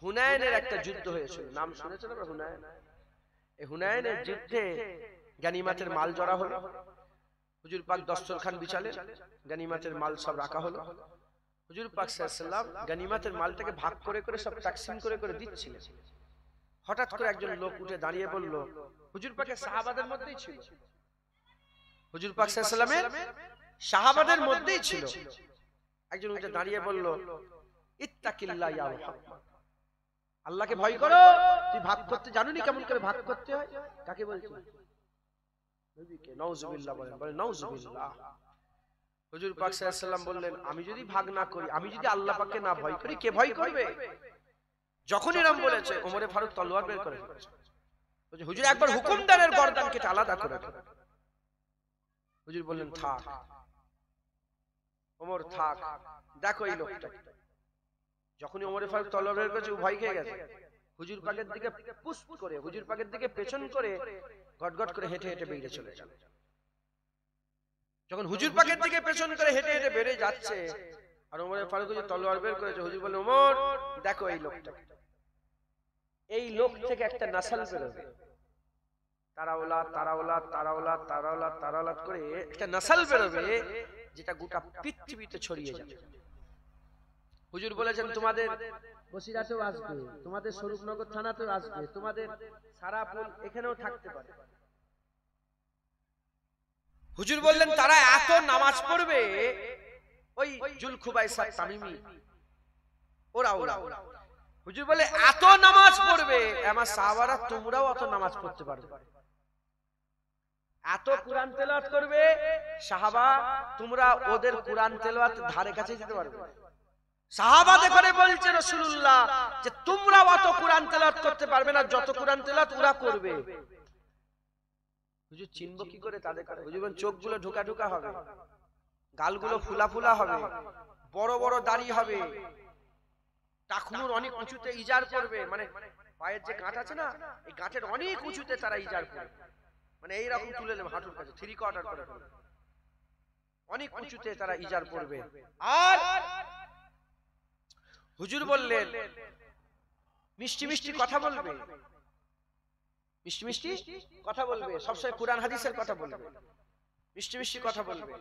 হুনায়নের একটা যুদ্ধ হয়েছিল, নাম শুনেছেন আপনারা হুনায়ন? এই হুনায়নের যুদ্ধে গানিমাতের মাল জড়া হলো। হুজুর পাক দস্তরখান বিছালেন, গানিমাতের মাল সব রাখা হলো। হুজুর পাক সাল্লাল্লাহু আলাইহি ওয়াসাল্লাম গানিমাতের মালটাকে ভাগ করে করে সব তাকসিম করে করে দিচ্ছিলেন। হঠাৎ করে একজন লোক উঠে দাঁড়িয়ে বলল, হুজুর পাকের সাহাবাদের মধ্যেই ছিল, হুজুর পাক সাল্লাল্লাহু আলাইহি ওয়াসাল্লামের সাহাবাদের মধ্যেই ছিল। একজন উঠে দাঁড়িয়ে বলল, ইত্তাকিল্লাহ ইয়া মুহাম্মদ, আল্লাহকে ভয় করো। তুই ভাগ করতে জানুনি কেমন করে ভাগ করতে হয়? কাকে বলছো? নবীকে। নাউজুবিল্লাহ বলেন, বলেন নাউজুবিল্লাহ। হুজুর পাক সাল্লাল্লাহু আলাইহি ওয়াসাল্লাম বললেন, আমি যদি ভাগ না করি, আমি যদি আল্লাহ পাককে না ভয় করি, কে ভয় করবে? যখন এরকম বলেছে, ওমরে ফারুক তলোয়ার বের করে ফেলেছে। হুজুর একবার হুকুমদারের গর্দান কেটে আলাদা করে দিলেন। হুজুর বললেন, থাক ওমর থাক, দেখো এই লোকটা। যখনই ওমরে ফারুক তলোয়ার বের করেছে, ও ভয় খেয়ে গেছে। হুজুর পাকের দিকে পুশ করে, হুজুর পাকের দিকে পেছন করে গটগট করে হেঁটে হেঁটে বেরিয়ে চলে গেল। যখন হুজুর পাকের দিকে পেছন করে হেঁটে হেঁটে বেরিয়ে যাচ্ছে, আর ওমরে ফারুক হুজুর তলোয়ার বের করেছে, হুজুর বললেন, ওমর দেখো এই লোকটা। এই লোক থেকে একটা নাসাল বেরোবে, তারাওলাদ তারাওলাদ তারাওলাদ তারাওলাদ তারাওলাদ করে একটা নাসাল বেরোবে, যেটা গোটা পৃথিবীতে ছড়িয়ে যাবে। হুজুর বলেছেন, তোমাদের বসিরাতেও আসবে, তোমাদের স্বরূপনগর থানাতেও আসবে, তোমাদের সারাপুল এখানেও থাকতে পারে। হুজুর বললেন, তারা এত নামাজ পড়বে, ওই জুলখুবাইসা তামিমি ওরা ওরা। হুজুর বলে, এত নামাজ পড়বে, আমার সাহাবারা তোমরাও অত নামাজ পড়তে পারবে। এত কোরআন তেলাওয়াত করবে সাহাবা, তোমরা ওদের কোরআন তেলাওয়াত ধারে কাছে যেতে পারবে। সাহাবাদের করে বলছে রাসূলুল্লাহ যে তোমরা অত কোরআন তেলাওয়াত করতে পারবে না যত কোরআন তেলাওয়াত ওরা করবে। হুজুর চিনব কি করে তাদের করে? হুজুর বলেন, চোখগুলো ঢোকা ঢোকা হবে, গালগুলো ফুলা ফুলা হবে, বড় বড় দাড়ি হবে, টাকনুর অনেক উঁচুতে ইজার পড়বে, মানে পায়ের যে গাঁট আছে না, এই গাঁটের অনেক উঁচুতে তারা ইজার পড়বে, মানে এইরকম তুলে নেবে হাঁটুর কাছে, 3/4 করে অনেক উঁচুতে তারা ইজার পড়বে। আর হুজুর বললেন, মিষ্টি মিষ্টি কথা বলবে, মিষ্টি মিষ্টি কথা বলবে, সবসময় কোরআন হাদিসের কথা বলবে, মিষ্টি মিষ্টি কথা বলবে।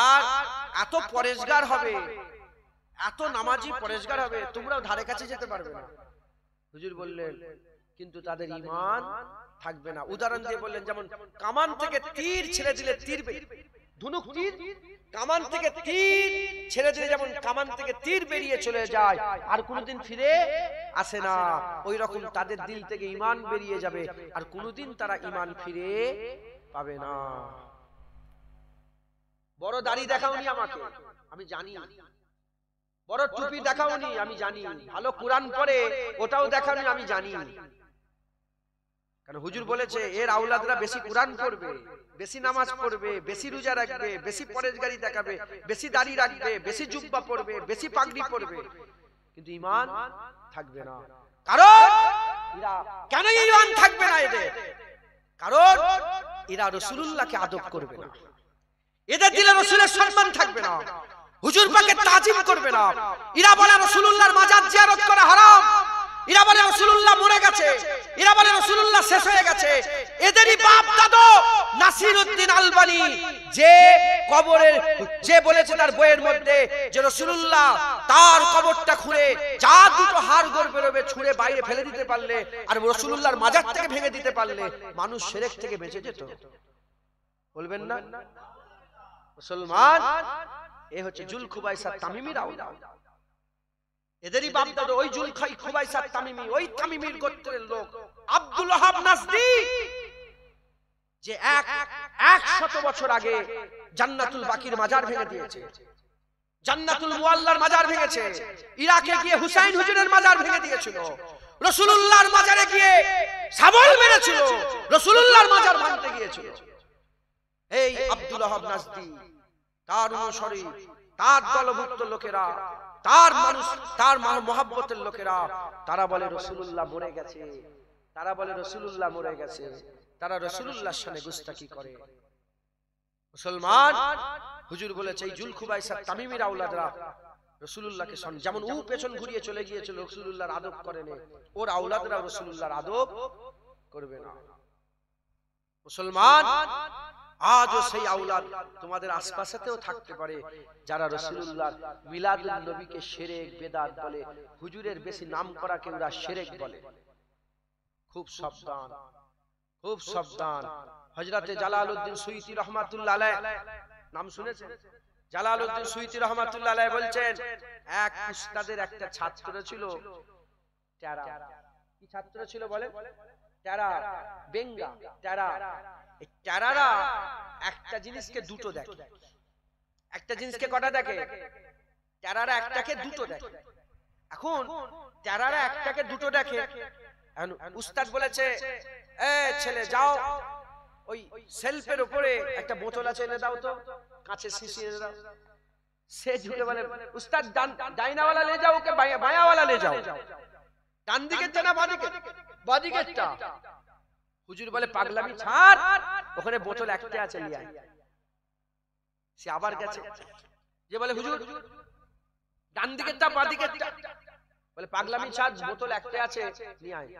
আর এত পরেশগার হবে, এত নামাজি পরেশগার হবে, তোমরাও ধারে কাছে যেতে পারবে না। হুজুর বললেন, কিন্তু তাদের ঈমান থাকবে না। উদাহরণ দিয়ে বললেন, যেমন কামান থেকে তীর ছেড়ে দিলে তীর, ধনুক তীর, কামান থেকে তীর ছেড়ে দিলে যেমন কামান থেকে তীর বেরিয়ে চলে যায় আর কোনোদিন ফিরে আসে না, ওই রকম তাদের দিল থেকে ঈমান বেরিয়ে যাবে আর কোনোদিন তারা ঈমান ফিরে পাবে না। বড় দাড়ি দেখাওনি আমাকে, আমি জানি। বড় টুপি দেখাওনি, আমি জানি। ভালো কোরআন পড়ে, ওটাও দেখাওনি, আমি জানি। কারণ হুজুর বলেছে, এর আওলাদরা বেশি কোরআন পড়বে, বেশি নামাজ পড়বে, বেশি রোজা রাখবে, বেশি পরেশগারি দেখাবে, বেশি দাড়ি রাখবে, বেশি জুব্বা পড়বে, বেশি পাগড়ি পড়বে, কিন্তু ঈমান থাকবে না। কারণ এরা কেন ঈমান থাকবে না এদের? কারণ এরা রাসূলুল্লাহকে আদব করবে না, এদের দিলে রাসূলের সম্মান থাকবে না, হুজুর পাকের তাজিম করবে না। এরা বলে রাসূলুল্লাহর মাজার জিয়ারত করা হারাম, এরা বলে রাসূলুল্লাহ মরে গেছে, এরা বলে রাসূলুল্লাহ শেষ হয়ে গেছে। এদেরই বাপ দাদু নাসিরউদ্দিন আলবানী, যে কবরের, যে বলেছে তার বইয়ের মধ্যে যে রাসূলুল্লাহ তার কবরটা খুঁড়ে যা দুটো হাড়গোড় বেরোবে ছুঁড়ে বাইরে ফেলে দিতে পারলে আর রাসূলুল্লাহর মাজার থেকে ভেঙে দিতে পারলে মানুষ শিরক থেকে বেঁচে যেত। বলবেন না? মুসলমান, এ হচ্ছে জুলখুবাইসা তামিমির আওলাদ। এদেরই বাপ দাদু ওই জুলখুবাইসা তামিমি, ওই তামিমির গোত্রের লোক আব্দুল ওয়াহাব নাজদি, যে 100 বছর আগে জান্নাতুল বাকির মাজার ভেঙে দিয়েছে, জান্নাতুল মুআল্লার মাজার ভেঙেছে, ইরাকে গিয়ে হুসাইন হুজুরের মাজার ভেঙে দিয়েছিল, রাসূলুল্লাহর মাজারে গিয়ে শাবল মেরেছিল, রাসূলুল্লাহর মাজার ভাঙতে গিয়েছিল। এই আব্দুল ওয়াহাব নাজদি, তার অনুসারী, তার দলভুক্ত লোকেরা, তার মানুষ, তার মহব্বতের লোকেরা, তারা বলে রাসূলুল্লাহ মরে গেছে, তারা বলে রাসূলুল্লাহ মরে গেছে, তারা রাসূলুল্লাহর শানে গুস্তাখি করে। মুসলমান, হুজুর বলেছে এই জুলখুবাইসা তামিমির আওলাদরা রাসূলুল্লাহকে যেমন ও পেছন ঘুরিয়ে চলে গিয়েছিল, রাসূলুল্লাহর আদব করে না, ওর আওলাদরা রাসূলুল্লাহর আদব করবে না। মুসলমান, আজও সেই আওলাদ তোমাদের আশপাশেতেও থাকতে পারে যারা রাসূলুল্লাহর মিলাদুন নবীকে শিরক বিদআত বলে, হুজুরের বেশি নাম করাকে ওরা শিরক বলে। খুব সাবধান, খুব সাবধান। হযরতে জালালউদ্দিন সুয়ুতী রাহমাতুল্লাহ আলাইহি নাম শুনেছেন? জালালউদ্দিন সুয়ুতী রাহমাতুল্লাহ আলাইহি বলছেন, এক উস্তাদের একটা ছাত্র ছিল টেরা। কি ছাত্র ছিল বলেন? টেরা, বেঙ্গা, টেরা। এই টেরারা একটা জিনিসকে দুটো দেখে। একটা জিনিসকে কটা দেখে? টেরারা একটাকে দুটো দেখে। এখন টেরারা একটাকে দুটো দেখে। উস্তাদ বলেছে, এ ছেলে যাও, ওই সেলফের উপরে একটা বোতল আছে, এনে দাও তো, কাঁচের শিশি এনে দাও। সে ঝুঁকে বলে, উস্তাদ ডাইনাওয়ালা লে যাও, ওকে বায়াওয়ালা লে যাও। ডান দিকেরটা না বাদিকে? বাদিকেরটা। হুজুর বলে, পাগলামি ছাড়, ওখানে বোতল একটা আছে, নিয়ে আয়। সে আবার গেছে, যে বলে, হুজুর ডান দিকেরটা বাদিকেরটা? বলে, পাগলামি ছাড়, বোতল একটা আছে, নিয়ে আয়।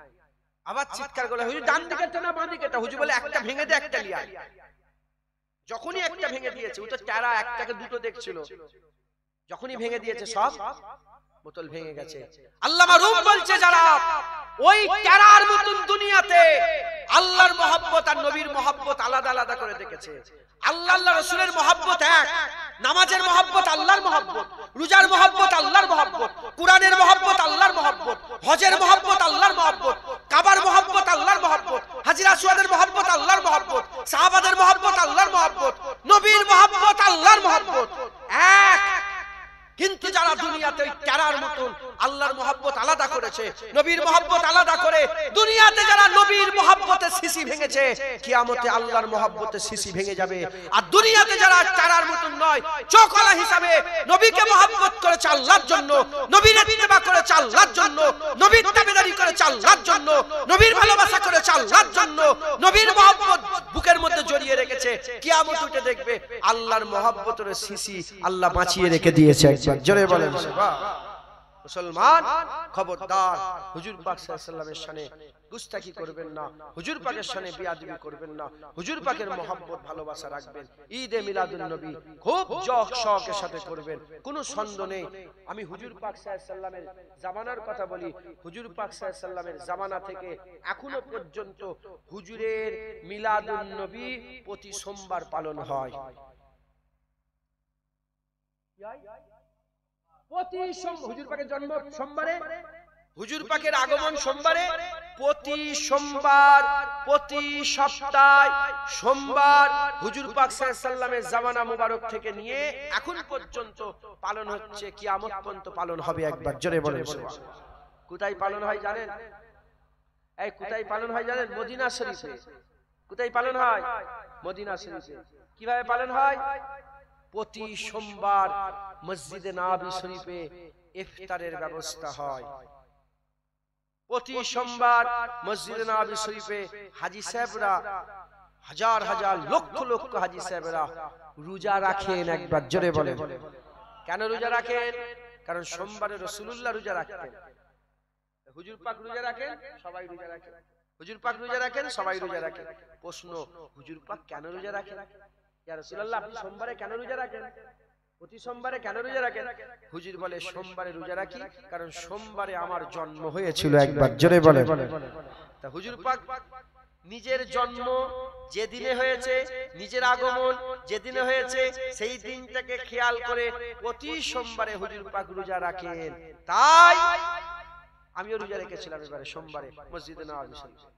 আবার চিৎকার করে, হুজুর ডান দিকেরটা না বাদিকেরটা? হুজুর বলে, একটা ভেঙে দে, একটা নিয়ে আয়। যখনই একটা ভেঙে দিয়েছে, ও তো টেরা, একটাকে দুটো দেখছিল, যখনই ভেঙে দিয়েছে সব বোতল ভেঙে গেছে। আল্লামা রূম বলছে, যারা ওই টেরার মতন দুনিয়াতে আল্লাহর মহব্বত আর নবীর মহব্বত আলাদা আলাদা করে দেখেছে। আল্লাহ রাসূলের মহব্বত এক, নামাজের মহব্বত আল্লাহর মহব্বত, রোজার মহব্বত আল্লাহর মহব্বত, কুরআনের মহব্বত আল্লাহর মহব্বত, হজের মহব্বত আল্লাহর মহব্বত, কাবার মহব্বত আল্লাহর মহব্বত, হাজর আসওয়াদের মহব্বত আল্লাহর মহব্বত, সাহাবাদের মহব্বত আল্লাহর মহব্বত, নবীর মহব্বত আল্লাহর মহব্বত এক। কিন্তু যারা দুনিয়াতে ওই টেরার মতন আল্লাহর মহব্বত আলাদা করেছে, নবীর মহব্বত আলাদা করে, দুনিয়াতে যারা নবীর মহব্বতে শিশি ভেঙেছে, কিয়ামতে আল্লাহর মহব্বতে শিশি ভেঙে যাবে। আর দুনিয়াতে যারা টেরার মতন নয়, চোখলা হিসাবে নবীকে মহব্বত করেছে আল্লাহর জন্য, নবীর ইত্তেবা করেছে আল্লাহর জন্য, নবীর তাবেদারি করেছে আল্লাহর জন্য, নবীর ভালোবাসা করেছে আল্লাহর জন্য, নবীর মহব্বত বুকের মধ্যে জড়িয়ে রেখেছে, কিয়ামত উঠে দেখবে আল্লাহর মহব্বতের শিশি আল্লাহ বাঁচিয়ে রেখে দিয়েছে। জোরে বলেন সুবহানাল্লাহ। মুসলমান, খবরদার, হুজুর পাক সাল্লাল্লাহু আলাইহি ওয়াসাল্লামের শানে গুস্তাখি করবেন না, হুজুর পাকের শানে বেয়াদবি করবেন না, হুজুর পাকের মহব্বত ভালোবাসা রাখবেন। ঈদে মিলাদুন নবী খুব শখের সাথে করবেন, কোনো সন্দেহ নেই। আমি হুজুর পাক সাল্লাল্লাহু আলাইহি ওয়াসাল্লামের জামানার কথা বলি, হুজুর পাক সাল্লাল্লাহু আলাইহি ওয়াসাল্লামের জামানা থেকে এখনো পর্যন্ত হুজুরের মিলাদুন নবী প্রতি সোমবার পালন হয়। প্রতি হুজুর পাকের জন্ম সোমবারে, হুজুর পাকের আগমন সোমবারে, প্রতি সোমবার, প্রতি সপ্তাহে সোমবার হুজুর পাক সাল্লাল্লাহু আলাইহি ওয়াসাল্লামের জামানা মুবারক থেকে নিয়ে এখন পর্যন্ত পালন হচ্ছে, কিয়ামত পর্যন্ত পালন হবে। একবার জোরে বলেন সুবহানাল্লাহ। কোথায় পালন হয় জানেন? এই কোথায় পালন হয় জানেন? মদিনা শরীফে। কোথায় পালন হয়? মদিনা শরীফে। কিভাবে পালন হয়? প্রতি সোমবার মসজিদে নববী শরীফে ইফতারের ব্যবস্থা হয়। প্রতি সোমবার মসজিদে নববী শরীফে হাজী সাহেবরা, হাজার হাজার লক্ষ লক্ষ হাজী সাহেবরা রোজা রাখেন। একবার জোরে বলেন। কেন রোজা রাখেন? কারণ সোমবারে রাসূলুল্লাহ রোজা রাখতেন। হুজুর পাক রোজা রাখেন, সবাই রোজা রাখেন। হুজুর পাক রোজা রাখেন, সবাই রোজা রাখেন। প্রশ্ন, হুজুর পাক কেন রোজা রাখেন? ইয়া রাসূলুল্লাহ, আপনি সোমবারে কেন রোজা রাখেন? প্রতি সোমবারে কেন রোজা রাখেন? হুজুর বলে, সোমবারে রোজা রাখি কারণ সোমবারে আমার জন্ম হয়েছিল। একবার জোরে বলেন। তা হুজুর পাক নিজের জন্ম যেদিনে হয়েছে, নিজের আগমন যেদিনে হয়েছে, সেই দিনটাকে খেয়াল করে প্রতি সোমবারে হুজুর পাক রোজা রাখেন। তাই আমিও রোজা রেখেছিলাম এবারে সোমবারে মসজিদে নববী শরীফে।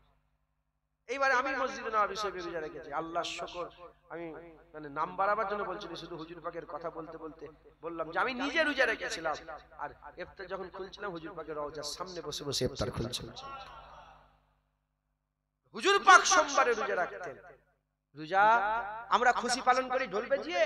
এইবারে আমি মসজিদে নববী শরীফে রোজা রেখেছি। আল্লাহর শুকর। আমি মানে নাম বাড়াবার জন্য বলছি, শুধু হুজুর পাকের কথা বলতে বলতে বললাম যে আমি নিজে রোজা রেখেছিলাম। আর ইফতার যখন খুলছিলাম, হুজুর পাকের রওজার সামনে বসে বসে ইফতার খুলছিলাম। হুজুর পাক সোমবারে রোজা রাখতেন। রোজা আমরা খুশি পালন করি ঢোল বাজিয়ে,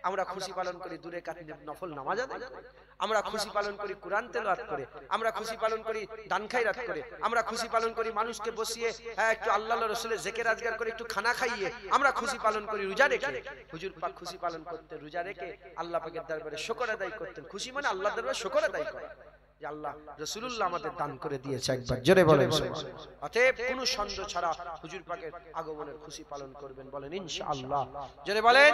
আমরা খুশি পালন করি দূরে কাটিয়ে নফল নামাজ আদায় করে, আমরা খুশি পালন করি কুরআন তেলাওয়াত করে, আমরা খুশি পালন করি দান খায়রাত করে, আমরা খুশি পালন করি মানুষকে বসিয়ে একটু আল্লাহর রাসূলের জিকির আজকার করে একটু খানা খাইয়ে, আমরা খুশি পালন করি রোজা রেখে। হুজুর পাক খুশি পালন করতে রোজা রেখে আল্লাহ পাকের দরবারে শুকর আদায় করতেন। খুশি মানে আল্লাহর দরবারে শুকর আদায় করা যে আল্লাহ রাসূলুল্লাহ আমাদের দান করে দিয়েছে। একবার জোরে বলেন অতএব কোন সন্দেহ ছাড়া হুজুর পাকের আগমনের খুশি পালন করবেন, বলেন ইনশাআল্লাহ। জোরে বলেন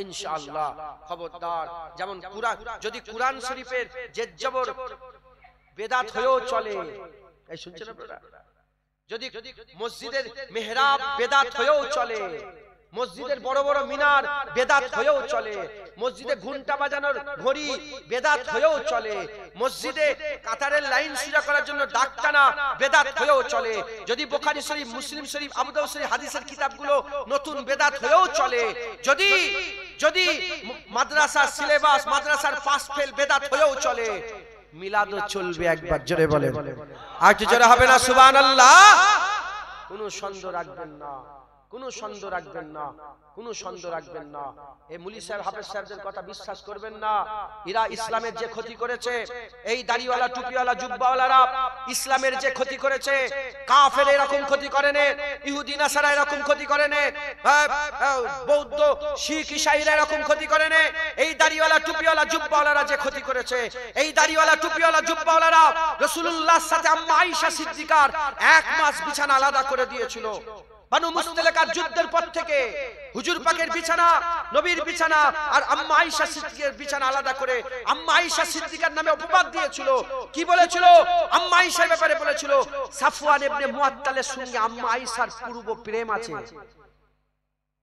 ইনশাআল্লাহ। খবরদার, যেমন কুরআন, যদি কুরআন শরীফের জেদ জবর বেদাত হয়েও চলে, এই শুনছেন আপনারা, যদি মসজিদের মেহরাব বেদাত হয়েও চলে, মসজিদের বড় বড় মিনার বেদাত হয়েও চলে, মসজিদে ঘন্টা বাজানোর ঘড়ি বেদাত হয়েও চলে, মসজিদে কাতারের লাইন সোজা করার জন্য ডাক টানা বেদাত হয়েও চলে, যদি বুখারী শরীফ, মুসলিম শরীফ, আবু দাউদ শরীফ হাদিসের কিতাবগুলো নতুন বেদাত হয়েও চলে, যদি যদি মাদ্রাসা সিলেবাস, মাদ্রাসার পাস ফেল বেদাত হয়েও চলে, মিলাদও চলবে। একবার জোরে বলেন, আর একটু জোরে হবে না সুবহানাল্লাহ? কোনো সন্দেহ রাখবেন না, কোনো সন্দেহ রাখবেন না, কোনো সন্দেহ রাখবেন না। এই মুলি সাহেব, হাফেজ সাহেবদের কথা বিশ্বাস করবেন না। এরা ইসলামের যে ক্ষতি করেছে, এই দাড়িওয়ালা টুপিওয়ালা জুব্বাওয়ালারা ইসলামের যে ক্ষতি করেছে, কাফের এরকম ক্ষতি করে না, ইহুদি নাসারা এরকম ক্ষতি করে না, বৌদ্ধ শিখ ইসাইরা এরকম ক্ষতি করে না। এই দাড়িওয়ালা টুপিওয়ালা জুব্বাওয়ালারা যে ক্ষতি করেছে, এই দাড়িওয়ালা টুপিওয়ালা জুব্বাওয়ালারা রাসূলুল্লাহর সাথে আম্মা আয়েশা সিদ্দিকার 1 মাস বিছানা আলাদা করে দিয়েছিল। বানু মুস্তালিকার যুদ্ধের পর থেকে হুজুর পাকের বিছানা, নবীর বিছানা আর আম্মা আয়েশা সিদ্দিকার বিছানা আলাদা করে আম্মা আয়েশা সিদ্দিকার নামে অপবাদ দিয়েছিল। কি বলেছিল? আম্মা আয়েশার ব্যাপারে বলেছিল সাফওয়ান ইবনে মুআত্তালের সঙ্গে আম্মা আয়েশার পূর্ব প্রেম আছে।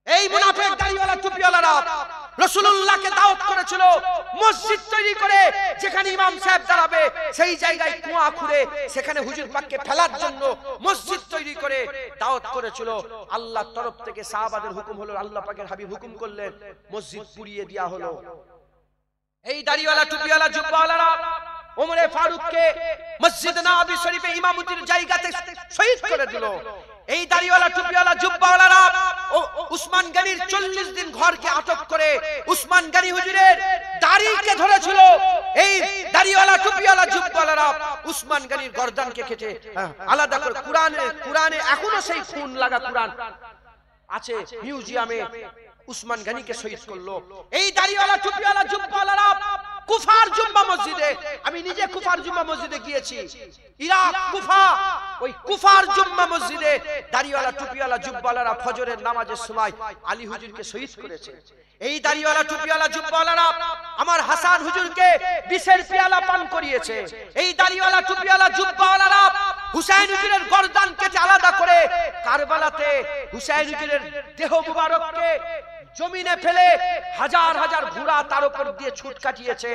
এই মুনাফিক দাড়িওয়ালা টুপিওয়ালারা রাসূলুল্লাহকে দাওয়াত করেছিল মসজিদ তৈরি করে, যেখানে ইমাম সাহেব দাঁড়াবে সেই জায়গায় কুয়া খুঁড়ে সেখানে হুজুর পাককে ফেলার জন্য মসজিদ তৈরি করে দাওয়াত করেছিল। আল্লাহর তরফ থেকে সাহাবাদের হুকুম হলো, আল্লাহ পাকের হাবিব হুকুম করলেন, মসজিদ পুড়িয়ে দেয়া হলো। এই দাড়িওয়ালা টুপিওয়ালা জুব্বাওয়ালারা ওমরে ফারুককে মসজিদ নববী শরীফে ইমামতির জায়গাতে শহীদ করে দিল। এই দাড়িওয়ালা টুপিওয়ালা জুব্বাওয়ালারা উসমান গনির 40 দিন ঘরকে আটক করে উসমান গনি হুজুরের দাড়িকে ধরেছিল। এই দাড়িওয়ালা টুপিওয়ালা জুব্বাওয়ালারা উসমান গনির গর্দানকে কেটে আলাদা করে কুরআনে এখনো সেই খুন লাগা কুরআন আছে মিউজিয়ামে, উসমান গনিকে শহীদ করলো। এই দাড়িওয়ালা টুপিওয়ালা জুব্বাওয়ালারা কুফার জুম্মা মসজিদে, আমি নিজে কুফার জুম্মা মসজিদে গিয়েছি, ইরাক কুফা, ওই কুফার জুম্মা মসজিদে দাড়িওয়ালা টুপিওয়ালা জুব্বাওয়ালারা ফজরের নামাজের সময় আলী হুজুরকে শহীদ করেছে। এই দাড়িওয়ালা টুপিওয়ালা জুব্বাওয়ালারা আমার হাসান হুজুরকে বিষের পেয়ালা পান করিয়েছে। এই দাড়িওয়ালা টুপিওয়ালা জুব্বাওয়ালারা হুসাইন হুজুরের গর্দান কেটে আলাদা করে কারবালাতে হুসাইন হুজুরের দেহ মুবারককে জমিনে ফেলে হাজার হাজার ঘোড়া তার উপর দিয়ে ছুট কাটিয়েছে।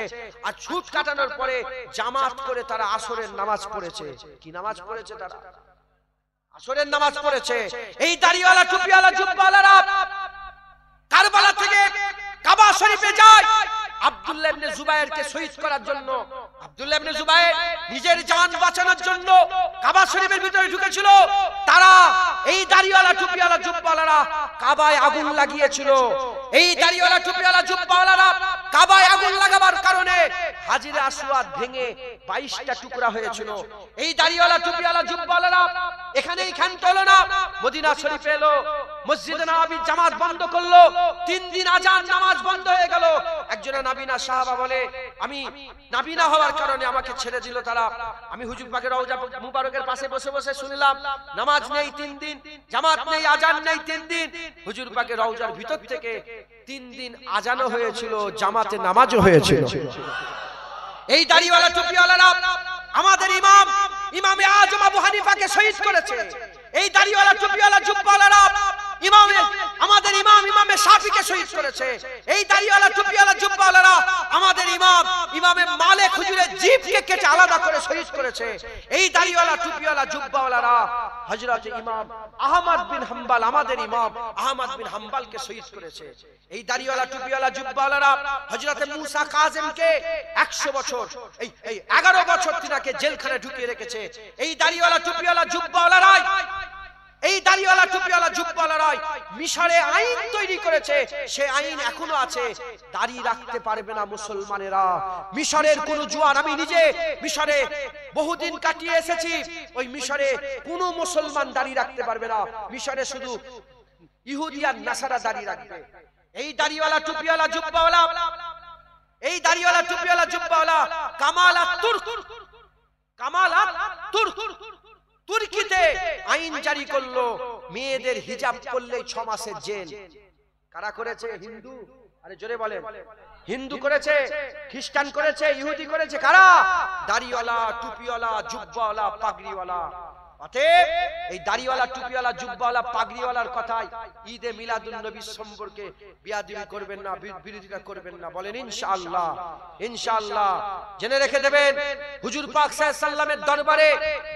আর ছুট কাটানোর পরে জামাত করে তারা আসরের নামাজ পড়েছে। কি নামাজ পড়েছে? তারা আসরের নামাজ পড়েছে। এই দাড়িওয়ালা টুপিওয়ালা জুব্বাওয়ালারা কারবালা থেকে কাবা শরীফে যায় আব্দুল্লাহ ইবনে জুবায়েরকে শহীদ করার জন্য। আব্দুল্লাহ ইবনে জুবায়ের নিজের জান বাঁচানোর জন্য কাবা শরীফের ভিতরে ঢুকেছিল। তারা এই দাড়িওয়ালা টুপিওয়ালা জুব্বাওয়ালারা কাবায় আগুন লাগিয়েছিল। এই দাড়িওয়ালা টুপিওয়ালা জুব্বাওয়ালারা কাবায় আগুন লাগাবার কারণে হাজিরে আসওয়াদ ভেঙে 22টা টুকরা হয়েছিল। এই দাড়িওয়ালা টুপিওয়ালা জুব্বাওয়ালারা এখানেই ক্ষান্ত হলো না, মদিনা শরীফে এলো, মসজিদে নববীর জামাত বন্ধ করলো। 3 দিন আজান নামাজ বন্ধ হয়ে গেল। একজন নাবিনা সাহাবা বলে, আমি নাবিনা হওয়ার কারণে আমাকে ছেড়ে দিল তারা। আমি হুজুর পাকের রওজা মুবারকের পাশে বসে বসে শুনলাম নামাজ নেই 3 দিন, জামাত নেই, আজান নেই 3 দিন। হুজুর পাকের রওজার ভিতর থেকে 3 দিন আজানও হয়েছিল, জামাতে নামাজও হয়েছিল। এই দাড়িওয়ালা টুপিওয়ালারা আমাদের ইমামে আজম আবু হানিফাকে শহীদ করেছে। এই দাড়িওয়ালা টুপিওয়ালা জুব্বাওয়ালারা আমাদের ইমামে শাফিকে শহীদ করেছে। এই দাড়িওয়ালা টুপিওয়ালা জুব্বাওয়ালারা আমাদের ইমামে মালিক হুজুরের জিভকে কেটে আলাদা করে শহীদ করেছে। এই দাড়িওয়ালা টুপিওয়ালা জুব্বাওয়ালারা হযরত ইমাম আহমদ বিন হাম্বল, আমাদের ইমাম আহমদ বিন হাম্বলকে শহীদ করেছে। এই দাড়িওয়ালা টুপিওয়ালা জুব্বাওয়ালারা হযরত মুসা কাযিমকে 100 বছর, এই 11 বছর তিনাকে জেলখানায় ঢুকিয়ে রেখেছে। এই দাড়িওয়ালা টুপিওয়ালা জুব্বাওয়ালারা এই দাড়িওয়ালা টুপিওয়ালা জুব্বাওয়ালারাই মিশরে আইন তৈরি করেছে, সেই আইন এখনো আছে। দাড়ি রাখতে পারবে না মুসলমানেরা। মিশরের কোন জুয়ান, আমি নিজে মিশরে বহুদিন কাটিয়ে এসেছি, ওই মিশরে কোন মুসলমান দাড়ি রাখতে পারবে না। মিশরে শুধু ইহুদি আর নাসারা দাড়ি রাখবে। এই দাড়িওয়ালা টুপিওয়ালা জুব্বাওয়ালা, এই দাড়িওয়ালা টুপিওয়ালা জুব্বাওয়ালা কামাল আত-তুর্ক, কামাল আত-তুর্ক তুর্কিতে আইন জারি করলো, মেয়েদের হিজাব করলেই 6 মাসের জেল। কারা করেছে? হিন্দু। আরে জোরে বলেন। হিন্দু করেছে, খ্রিস্টান করেছে, ইহুদি করেছে। কারা? দাড়িওয়ালা টুপিওয়ালা জুব্বাওয়ালা পাগড়িওয়ালা। অতএব এই দাড়িওয়ালা টুপিওয়ালা জুব্বাওয়ালা পাগড়িওয়ালার কথাই ঈদে মিলাদুন নবী সম্পর্কে বিয়াদবি করবেন না, বিরোধিতা করবেন না। বলেন ইনশাআল্লাহ। ইনশাআল্লাহ জেনে রেখে দেবেন, হুজুর পাক সাল্লাল্লাহু আলাইহি সাল্লামের দরবারে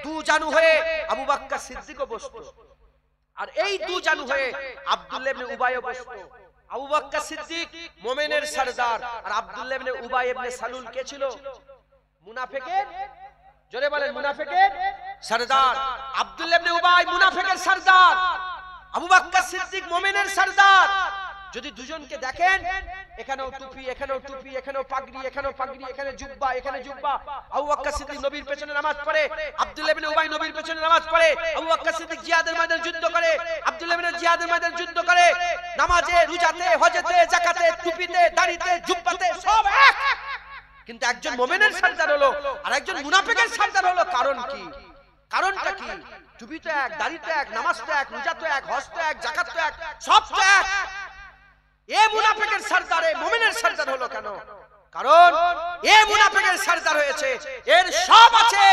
দু জানু হয়ে আবু বকর সিদ্দিকও বসতো, আর এই দু জানু হয়ে আব্দুল্লাহ ইবনে উবাইও বসতো। আবু বকর সিদ্দিক মুমিনের সরদার, আর আব্দুল্লাহ ইবনে উবাই ইবনে সালুল কে ছিল? মুনাফিকের, জোরে বলেন, মুনাফিকের সরদার। আব্দুল্লাহ ইবনে উবাই মুনাফিকের সরদার, আবু বকর সিদ্দিক মুমিনের সরদার। যদি দুজনকে দেখেন, এখানেও টুপি, এখানেও টুপি, এখানেও পাগড়ি, এখানেও পাগড়ি, এখানে জুব্বা, এখানে জুব্বা। আবু বকর সিদ্দিক নবীর পেছনে নামাজ পড়ে, আব্দুল্লাহ ইবনে উবাই নবীর পেছনে নামাজ পড়ে। আবু বকর সিদ্দিক জিহাদের ময়দানে যুদ্ধ করে, আব্দুল্লাহ ইবনে জিহাদের ময়দানে যুদ্ধ করে। নামাজে, রোজাতে, হজেতে, যাকাতে, টুপিতে, দাড়িতে, জুব্বাতে সব এক। কিন্তু একজন মুমিনের সরদার হলো আর একজন মুনাফিকের সরদার হলো। কারণ কি? কারণটা কি? টুপি তো এক, দাড়ি তো এক, নামাজ তো এক, রোজা তো এক, হজ তো এক, যাকাত তো এক, সব তো এক। এ মুনাফিকের সরদার, এ মুমিনের সরদার হলো কেন? কারণ এ মুনাফিকের সরদার হয়েছে, এর সব আছে,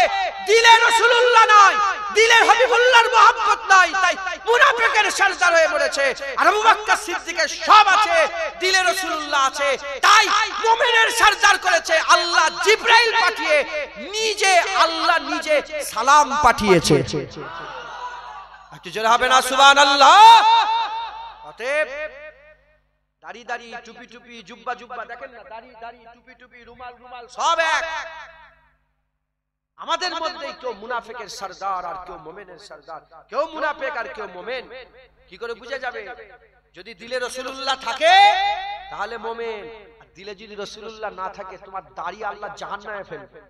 দিলে রাসূলুল্লাহ নাই, দিলে হাবিবুল্লাহর মহব্বত নাই, তাই মুনাফিকের সরদার হয়ে পড়েছে। আর আবু বকর সিদ্দিকের সব আছে, দিলে রাসূলুল্লাহ আছে, তাই মুমিনের সরদার করেছে। আল্লাহ জিবরাইল পাঠিয়ে নিজে, আল্লাহ নিজে সালাম পাঠিয়েছে। একটু জোরে হবে না সুবহানাল্লাহ? অতএব দাড়ি দাড়ি, টুপি টুপি, জুব্বা জুব্বা, দেখেন না, দাড়ি দাড়ি, টুপি টুপি, রুমাল রুমাল, সব এক। আমাদের মধ্যে কেউ মুনাফিকের সরদার আর কেউ মুমিনের সরদার, কেউ মুনাফিক আর কেউ মুমিন। কি করে বুঝা যাবে? যদি দিলে রাসূলুল্লাহ থাকে তাহলে মুমিন, আর দিলে যদি রাসূলুল্লাহ না থাকে, তোমার দাড়ি আল্লাহ জাহান্নামে ফেলবে,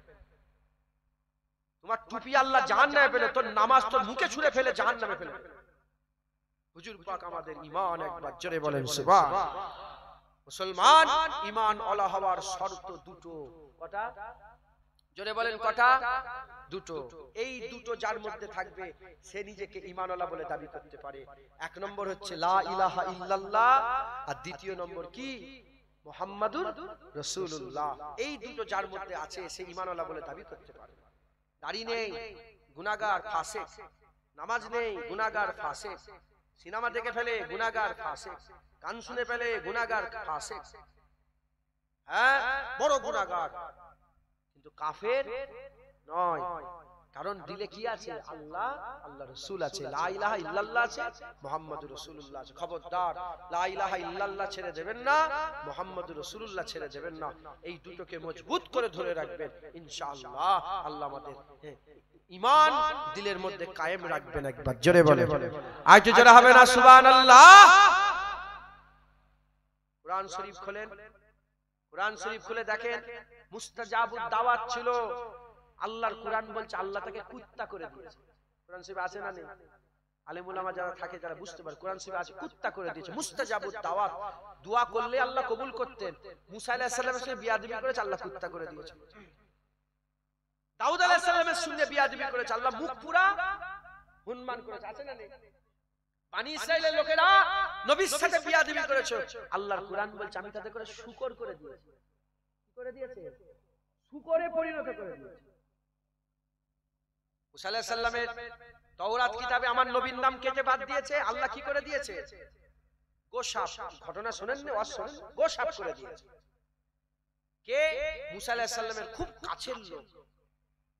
তোমার টুপি আল্লাহ জাহান্নামে ফেলে, তোর নামাজ তোর মুখে ছুঁড়ে ফেলে জাহান্নামে ফেলবে। হুজুর পাক আমাদের ঈমান একবার জোরে বলেন সুবহান। মুসলমান ঈমান ওয়ালা হওয়ার শর্ত দুটো। কটা? জোরে বলেন কটা? দুটো। এই দুটো যার মধ্যে থাকবে সে নিজেকে ঈমানওয়ালা বলে দাবি করতে পারে। এক নম্বর হচ্ছে লা ইলাহা ইল্লাল্লাহ, আর দ্বিতীয় নম্বর কি? মুহাম্মাদুর রাসূলুল্লাহ। এই দুটো যার মধ্যে আছে সে ঈমানওয়ালা বলে দাবি করতে পারে। দাড়ি নেই, গুনাহগার ফাসিক। নামাজ নেই, গুনাহগার ফাসিক। সিনেমা দেখে ফেলে, গুনাহগার ফাসিক। গান শুনে ফেলে, গুনাহগার ফাসিক। হ্যাঁ, বড় গুনাহগার, কিন্তু কাফের নয়। কারণ দিলে কি আছে? আল্লাহ, আল্লাহ রাসূল আছে, লা ইলাহা ইল্লাল্লাহ আছে, মুহাম্মাদুর রাসূলুল্লাহ আছে। খবরদার, লা ইলাহা ইল্লাল্লাহ ছেড়ে দেবেন না, মুহাম্মাদুর রাসূলুল্লাহ ছেড়ে দেবেন না। এই দুটোকে মজবুত করে ধরে রাখবেন, ইনশাআল্লাহ আল্লাহ আমাদের ঈমান দিলের মধ্যে কায়েম রাখবেন। একবার জোরে বলেন, আরেকটু জোরে হবে না সুবহানাল্লাহ? কোরআন শরীফ খোলেন, কোরআন শরীফ খুলে দেখেন, মুস্তাজাবুদ দাওয়াত ছিল। আল্লাহর কোরআন বলছে আল্লাহ তাকে কুত্তা করে দিয়েছে। কোরআন শরীফে আছে না নেই? আলেম উলামা যারা থাকে যারা বুঝতে পারে, কোরআন শরীফে আছে কুত্তা করে দিয়েছে। মুস্তাজাবুদ দাওয়াত, দোয়া করলে আল্লাহ কবুল করতেন। মুসা আলাইহিস সালামের সঙ্গে বিয়াদবি করেছে, আল্লাহ কুত্তা করে দিয়েছে। দাউদ আলাইহিস সালামের সঙ্গে বিয়াদবি করেছে, আল্লাহ মুখ পুরা হুনমান করেছে। আছে না নেই? বনি ইসরাইলের লোকেরা নবীর সাথে বিয়াদবি করেছে, আল্লাহর কোরআন বলছে আমি তাদের করে শুকর করে দিয়েছি। কি করে দিয়েছে? শুকরে পরিণত করে দিয়েছে। মুসা আলাইহিস সালামের তাওরাত কিতাবে আমার নবীর নাম কেটে বাদ দিয়েছে, আল্লাহ কি করে দিয়েছে? গোসাপ। ঘটনা শুনেন না? শুনেন, গোসাপ করে দিয়েছে। কে? মুসা আলাইহিস সালামের খুব কাছের লোক,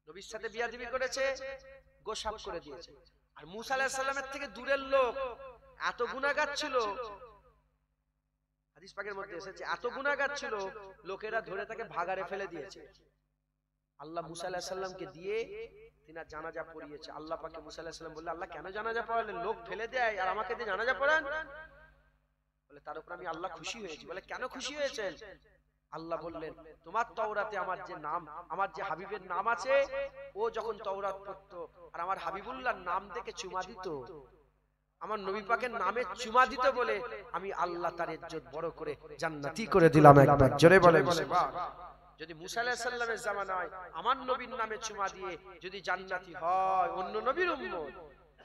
নবীর সাথে বিয়াদবি করেছে, গোসাপ করে দিয়েছে। আর মুসা আলাইহিস সালামের থেকে দূরের লোক এত গুনাহগার ছিল, হাদিস পাকের মধ্যে এসেছে এত গুনাহগার ছিল, লোকেরা ধরে তাকে ভাগাড়ে ফেলে দিয়েছে। আল্লাহ মুসা আলাইহিস সালামকে দিয়ে তিনার জানাজা পড়িয়েছে। আল্লাহ পাকে মুসা আলাইহিস সালাম বললেন, আল্লাহ কেন জানাজা পড়ালেন? লোক ফেলে দেয় আর আমাকে দিয়ে জানাজা পড়ান? বলে তার উপর আমি আল্লাহ খুশি হয়েছি। বলে কেন খুশি হয়েছেন? আল্লাহ বললেন, তোমার তাওরাতে আমার যে নাম, আমার যে হাবিবের নাম আছে, ও যখন তাওরাত পড়তো আর আমার হাবিবুল্লাহর নাম দেখে চুমা দিত, আমার নবী পাকের নামে চুমা দিত বলে আমি আল্লাহ তার ইজ্জত বড় করে জান্নাতি করে দিলাম। একবার জোরে বলেন সুবহানাল্লাহ। যদি মুসা আলাইহিস সালামের জামানায় আমার নবীর নামে চুমা দিয়ে যদি জান্নাতি হয় অন্য নবীর উম্মত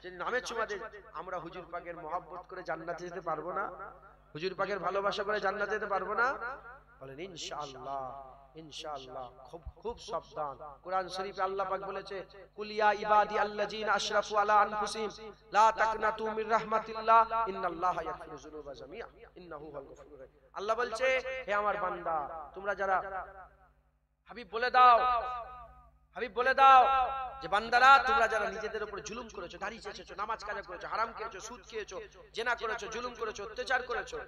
যদি নামে চুমা দেয়, আমরা হুজুর পাকের মহব্বত করে জান্নাতে যেতে পারবো না? হুজুর পাকের ভালোবাসা করে জান্নাতে যেতে পারবো না? বলেন ইনশাআল্লাহ, ইনশাআল্লাহ। খুব খুব সাবধান। কোরআন শরীফে আল্লাহ পাক বলেছে, কুল ইয়া ইবাদি আল্লাযিনা আশরাফু আলা আনফুসিহিম লা তাকনাতু মির রাহমাতিল্লাহ ইন্নাল্লাহা ইয়াগফিরু যুনুবা জামিআ ইন্নাহু হুয়াল গফুরুর রাহিম। আল্লাহ বলছে, হে আমার বান্দা, তোমরা যারা হাবিব বলে দাও, হাবিব বলে দাও যে বান্দারা, তোমরা যারা নিজেদের উপর জুলুম করেছো, দাড়ি চেঁচেছো, নামাজ কাজা করেছো, হারাম খেয়েছো, সুদ খেয়েছো, জেনা করেছো, জুলুম করেছো, অত্যাচার করেছো,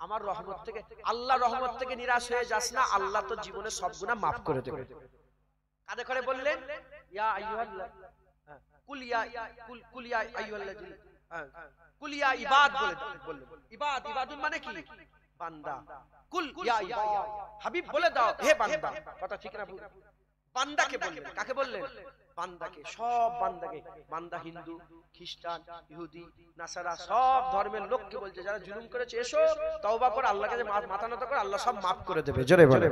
আমার রহমত থেকে, আল্লাহ রহমত থেকে নিরাশ হয়ে যাস না। আল্লাহ তো জীবনে সব গুনাহ maaf করে দেবে। কাদের করে বললেন? ইয়া আইয়ুহাল্লাহ কুল ইয়া কুল ইয়া আইয়ুহাল্লাযিনা কুল ইয়া ইবাদ বললেন। ইবাদ, ইবাদুন মানে কি? বান্দা। কুল ইয়া ইবাদ, হাবিব বলে দাও হে বান্দা। কথা ঠিক না? বান্দাকে বললেন। কাকে বললেন? বান্দাকে, সব বান্দাকে। বান্দা হিন্দু, খ্রিস্টান, ইহুদি, নাসারা, সব ধর্মের লোককে বলছে যারা জুলুম করেছে, এসো তওবা করো, আল্লাহর কাছে মাথা নত করো, আল্লাহ সব maaf করে দেবে। জোরে বলে।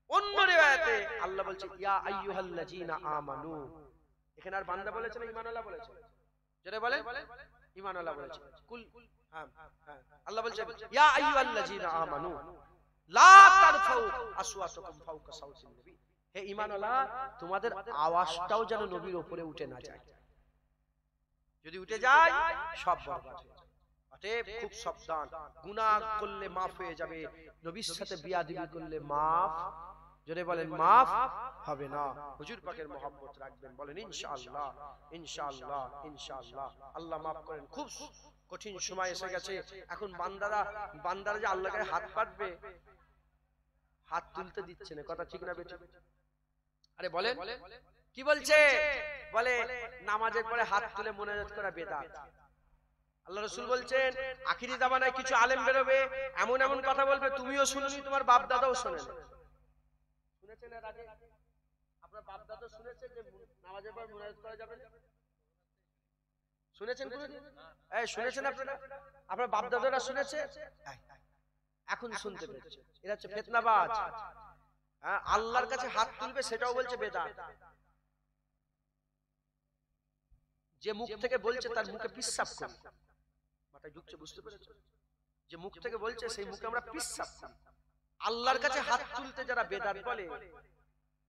অন্য রিওয়ায়াতে আল্লাহ বলছে ইয়া আইয়ুহাল্লাযিনা আমানু। এখানে আর বান্দা বলেছে না ঈমানওয়ালা বলেছে? জোরে বলে। ঈমানওয়ালা বলেছে। কুল, হ্যাঁ আল্লাহ বলছে ইয়া আইয়ুহাল্লাযিনা আমানু লা তারফাউ আসওয়াতাকুম ফাওকা সাওতিন নবী। হে ঈমানওয়ালা, তোমাদের আওয়াজটাও যেন নবীর উপরে উঠে না যায়। যদি উঠে যায় সব বরবাদ হয়ে যাবে। অতএব খুব সাবধান। গুনাহ করলে maaf হয়ে যাবে, নবীর সাথে বিয়াদবি করলে maaf, জোরে বলেন, maaf হবে না। হুজুর পাকের মহব্বত রাখবেন। বলেন ইনশাআল্লাহ, ইনশাআল্লাহ, ইনশাআল্লাহ। আল্লাহ maaf করেন। খুব কঠিন সময় এসে গেছে এখন। বান্দারা যে আল্লাহর কাছে হাত পাতবে, হাত তুলতে দিচ্ছে না। কথা ঠিক না বেঠিক? আরে বলেন কি বলছে? বলে নামাজের পরে হাত তুলে মুনাজাত করা বেদাত। আল্লাহ রাসূল বলছেন আখিরি জামানায় কিছু আলেম বেরোবে, এমন এমন কথা বলবে তুমিও শুনুনি, তোমার বাপ দাদাও শোনেন। শুনেছেন এর আগে? আপনার বাপ দাদা শুনেছে যে নামাজের পর মুনাজাত করা যাবে না? শুনেছেন কোনদিন? এই শুনেছেন আপনারা? আপনার বাপ দাদারা শুনেছে? এখন শুনতে পেয়েছে। এরা হচ্ছে ফিতনাবাজ। আল্লাহর কাছে হাত তুলবে সেটাও বলছে বেদাত। যে মুখ থেকে বলছে তার মুখে পিশাব করি। মাথায় ঢুকছে? বুঝতে পেরেছো? যে মুখ থেকে বলছে সেই মুখে আমরা পিশাব করি। আল্লাহর কাছে হাত তুলতে যারা বেদাত বলে,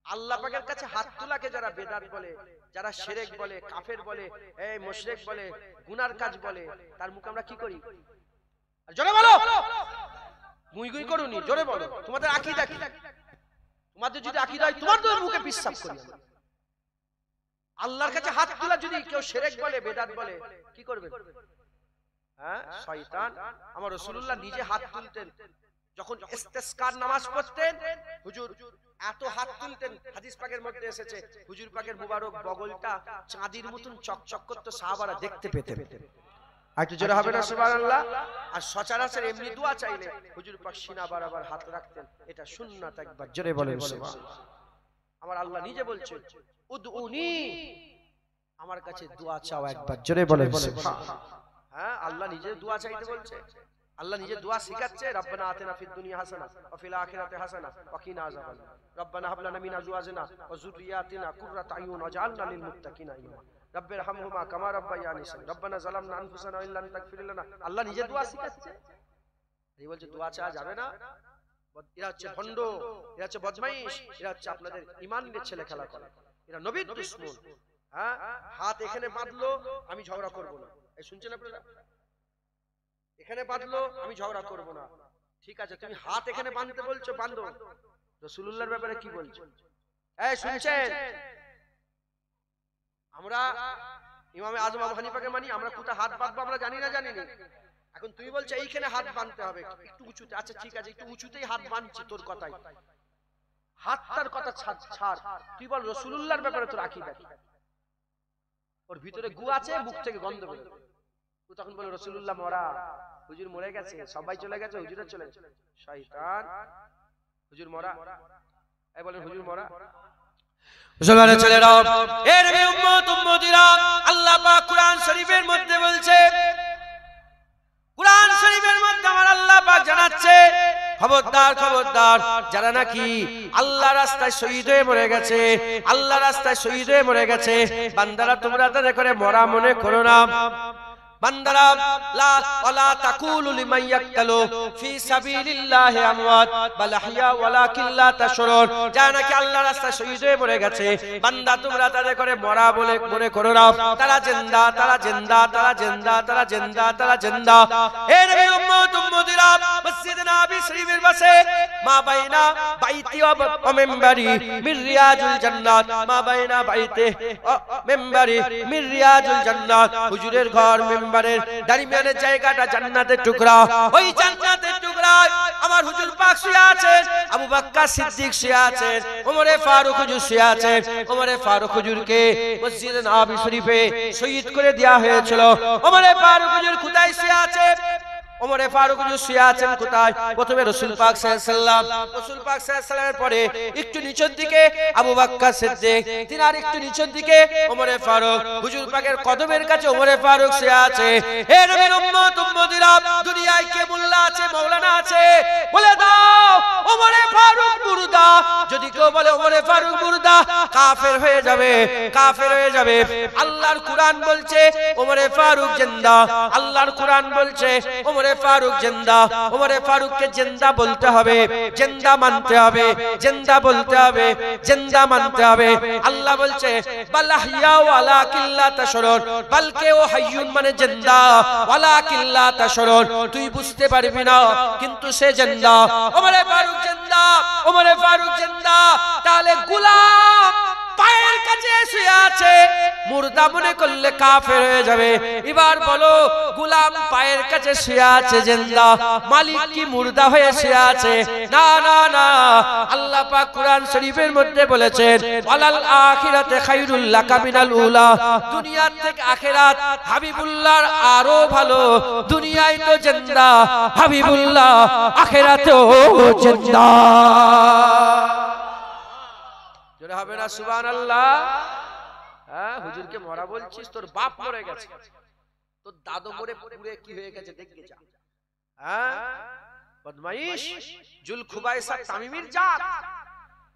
আল্লাহ পাকের কাছে হাত তোলাকে যারা বেদাত বলে, যারা শিরক বলে, কাফের বলে, এই মুশরিক বলে, গুনার কাজ বলে, তার মুখে আমরা কি করি? জোরে বলো। মুইগুই করুনি, জোরে বলো। তোমাদের আকীদা কি? তোমাদের যদি আকীদা হয় তোমাদের মুখে পিশাব করি। আল্লাহর কাছে হাত তোলা যদি কেউ শিরক বলে, বেদাত বলে, কি করবে? হ্যাঁ, শয়তান। আমার রাসূলুল্লাহ নিজে হাত তুলতেন যখন ইস্তিসকার নামাজ পড়তেন। হুজুর এত হাত তুলতেন, হাদিস পাকের মধ্যে এসেছে হুজুর পাকের মুবারক বগলটা চাঁদির মতন চকচক করতে সাহাবারা দেখতে পেতেন। একটু জোরে হবে না সুবহানাল্লাহ? আর সচরাচর এমনি দোয়া চাইলে হুজুর পাক সিনা বরাবর হাত রাখতেন। এটা সুন্নাত। একবার জোরে বলেন সুবহানাল্লাহ। আমার আল্লাহ নিজে বলছেন উদউনি, আমার কাছে দোয়া চাও। একবার জোরে বলেন সুবহানাল্লাহ। হ্যাঁ, আল্লাহ নিজে দোয়া চাইতে বলছে। আল্লাহ নিজে দোয়া শিখাচ্ছে। রব্বানা আতিনা ফিদ দুনিয়া হাসানা ওয়া ফিল আখিরাতি হাসানা ওয়া কিনা আযাবান্নার। রব্বানা হাব লানা মিন আজওয়াজিনা ওয়া যুররিয়াতিনা কুররাতা আয়ুন ওয়াজআলনা লিল মুত্তাকিনা ইমামা। রব্বিরহামহুমা কামা রাব্বায়ানি সগীরা। রব্বানা যালামনা আনফুসানা ওয়া ইল্লাম তাগফির লানা। আল্লাহ নিজে দোয়া শিখাচ্ছে। এই বলছে দোয়া চাওয়া যাবে না। এরা হচ্ছে ভণ্ড, এরা হচ্ছে বদমাইশ, এরা হচ্ছে আপনাদের ঈমান নিয়ে ছেলে খেলা করে, এরা নবীর দুশমন। হ্যাঁ, হাত এখানে বাঁধলো আমি ঝগড়া করব না। এই শুনছেন আপনারা? এখানে বাঁধলো আমি ঝগড়া করব না। ঠিক আছে, তুমি হাত এখানে বাঁধতে বলছো, বাঁধো। রাসূলুল্লাহর ব্যাপারে কি বলছো? এই শুনছেন? আমরা ইমামে আযম আবু হানিফাকে মানি, আমরা কোথায় হাত বাঁধবো আমরা জানি না, জানি না। এখন তুই বলছো এইখানে হাত বাঁধতে হবে একটু উঁচুতে। আচ্ছা ঠিক আছে, একটু উঁচুতেই হাত বাঁধছি তোর কথাই। হাতটার কথা ছাড়, তুই বল রাসূলুল্লাহর ব্যাপারে তোর আকীদা কি? ওর ভিতরে গু আছে, মুখ থেকে গন্ধ বের হয়। ও তখন বলে রাসূলুল্লাহ মরা, হুজুর মরে গেছে, সবাই চলে গেছে, হুজুরও চলে গেছে। শয়তান, হুজুর মরা, এই বলেন হুজুর মরা। মুসলমানের ছেলেরা, এর নবী উম্মত উম্মতিরা, আল্লাহ পাক কুরআন শরীফের মধ্যে বলছে, কুরআন শরীফের মধ্যে আমার আল্লাহ পাক জানাচ্ছে, খবরদার খবরদার, যারা নাকি আল্লাহ রাস্তায় শহীদ হয়ে মরে গেছে, আল্লাহ রাস্তায় শহীদ হয়ে মরে গেছে, বান্দারা তোমরা তাদের করে মরা মনে করো না। বান্দারা লা ওয়ালা তাকুলু লিমান ইয়াকতালু ফি সাবিলিল্লাহি আমওয়াত বাল আহইয়া ওয়ালাকিন লা তাশউরুন, যারা নাকি আল্লাহর রাস্তায় শহীদ হয়ে মরে গেছে, বান্দা তোমরা তাদের করে মরা বলে মনে করো না, তারা জিন্দা, তারা জিন্দা, তারা জিন্দা, তারা জিন্দা, তারা জিন্দা। হে নবী উম্মত উম্মতিরা, মসজিদ নববী শরীফের পাশে মা বাইনা বাইতি ওয়া মিম্বারি মির রিয়াজুল জান্নাত, মা বাইনা বাইতি মিম্বারি মির রিয়াজুল জান্নাত, হুজুরের ঘর মিম্বারের দরমিয়ানের জায়গাটা জান্নাতের টুকরা, ওই জান্নাতের টুকরায় আমার হুজুর পাক শুয়ে আছেন, আবু বকর সিদ্দিক শুয়ে আছেন, ওমরে ফারুক হুজুর শুয়ে আছেন। ওমরে ফারুক হুজুরকে মসজিদ নববী শরীফে শহীদ করে দেয়া হয়েছিল। ওমরে ফারুক হুজুর কোথায় শুয়ে আছে? ওমরে ফারুক হুজুর শুয়ে আছেন কোথায়? প্রথমে রাসূল পাক সাল্লাল্লাহু আলাইহি সাল্লাম, রাসূল পাক সাল্লাল্লাহু আলাইহি সাল্লামের পরে একটু নিচের দিকে আবু বকর সিদ্দিক, তিনি আর একটু নিচের দিকে ওমরে ফারুক, হুজুর পাকের কদমের কাছে ওমরে ফারুক শুয়ে আছে। হে নবীর উম্মত উম্মতিরা, দুনিয়ায় কে মোল্লা আছে, মাওলানা আছে? বলে দাও ওমরে ফারুক মুর্দা। যদি কেউ বলে ওমরে ফারুক মুর্দা, কাফের হয়ে যাবে, কাফের হয়ে যাবে। আল্লাহর কুরআন বলছে ওমরে ফারুক জিন্দা, আল্লাহর কুরআন বলছে ওমরে ফারুক জিন্দা। ওমরে ফারুককে জিন্দা বলতে হবে, জিন্দা মানতে হবে, জিন্দা বলতে হবে, জিন্দা মানতে হবে। আল্লাহ বলছে বাল আহইয়া ওয়ালাকিন লা তাশউরুন, বলকে ও হাইয়ুন মানে জিন্দা, ওয়ালাকিন লা তাশউরুন, তুই বুঝতে পারবি না কিন্তু সে জিন্দা। ওমরে ফারুক জিন্দা, ওমরে ফারুক জিন্দা। তাহলে গোলাম পায়ের কাছে শুয়ে আছে, মুর্দা মনে করলে কাফের হয়ে যাবে। এবার বলো, গোলাম পায়ের কাছে শুয়ে আছে জিন্দা, মালিক কি মুর্দা হয়ে শুয়ে আছে? না না না, আল্লাহ পাক কুরআন শরীফের মধ্যে বলেছেন ওয়ালাল আখিরাতে খায়রুল লাকা মিনাল উলা, দুনিয়ার থেকে আখিরাত হাবিবুল্লাহর আরো ভালো। দুনিয়ায় তো জিন্দা, হাবিবুল্লাহ আখিরাতেও জিন্দা। জোরে হবে না সুবহানাল্লাহ? হ্যাঁ, হুজুরকে মরা বলছিস, তোর বাপ মরে গেছে, তোর দাদু মরে পুরে কি হয়ে গেছে দেখে যা। হ্যাঁ, বদমাইশ জুলখুবাইসা তামিমির জাত,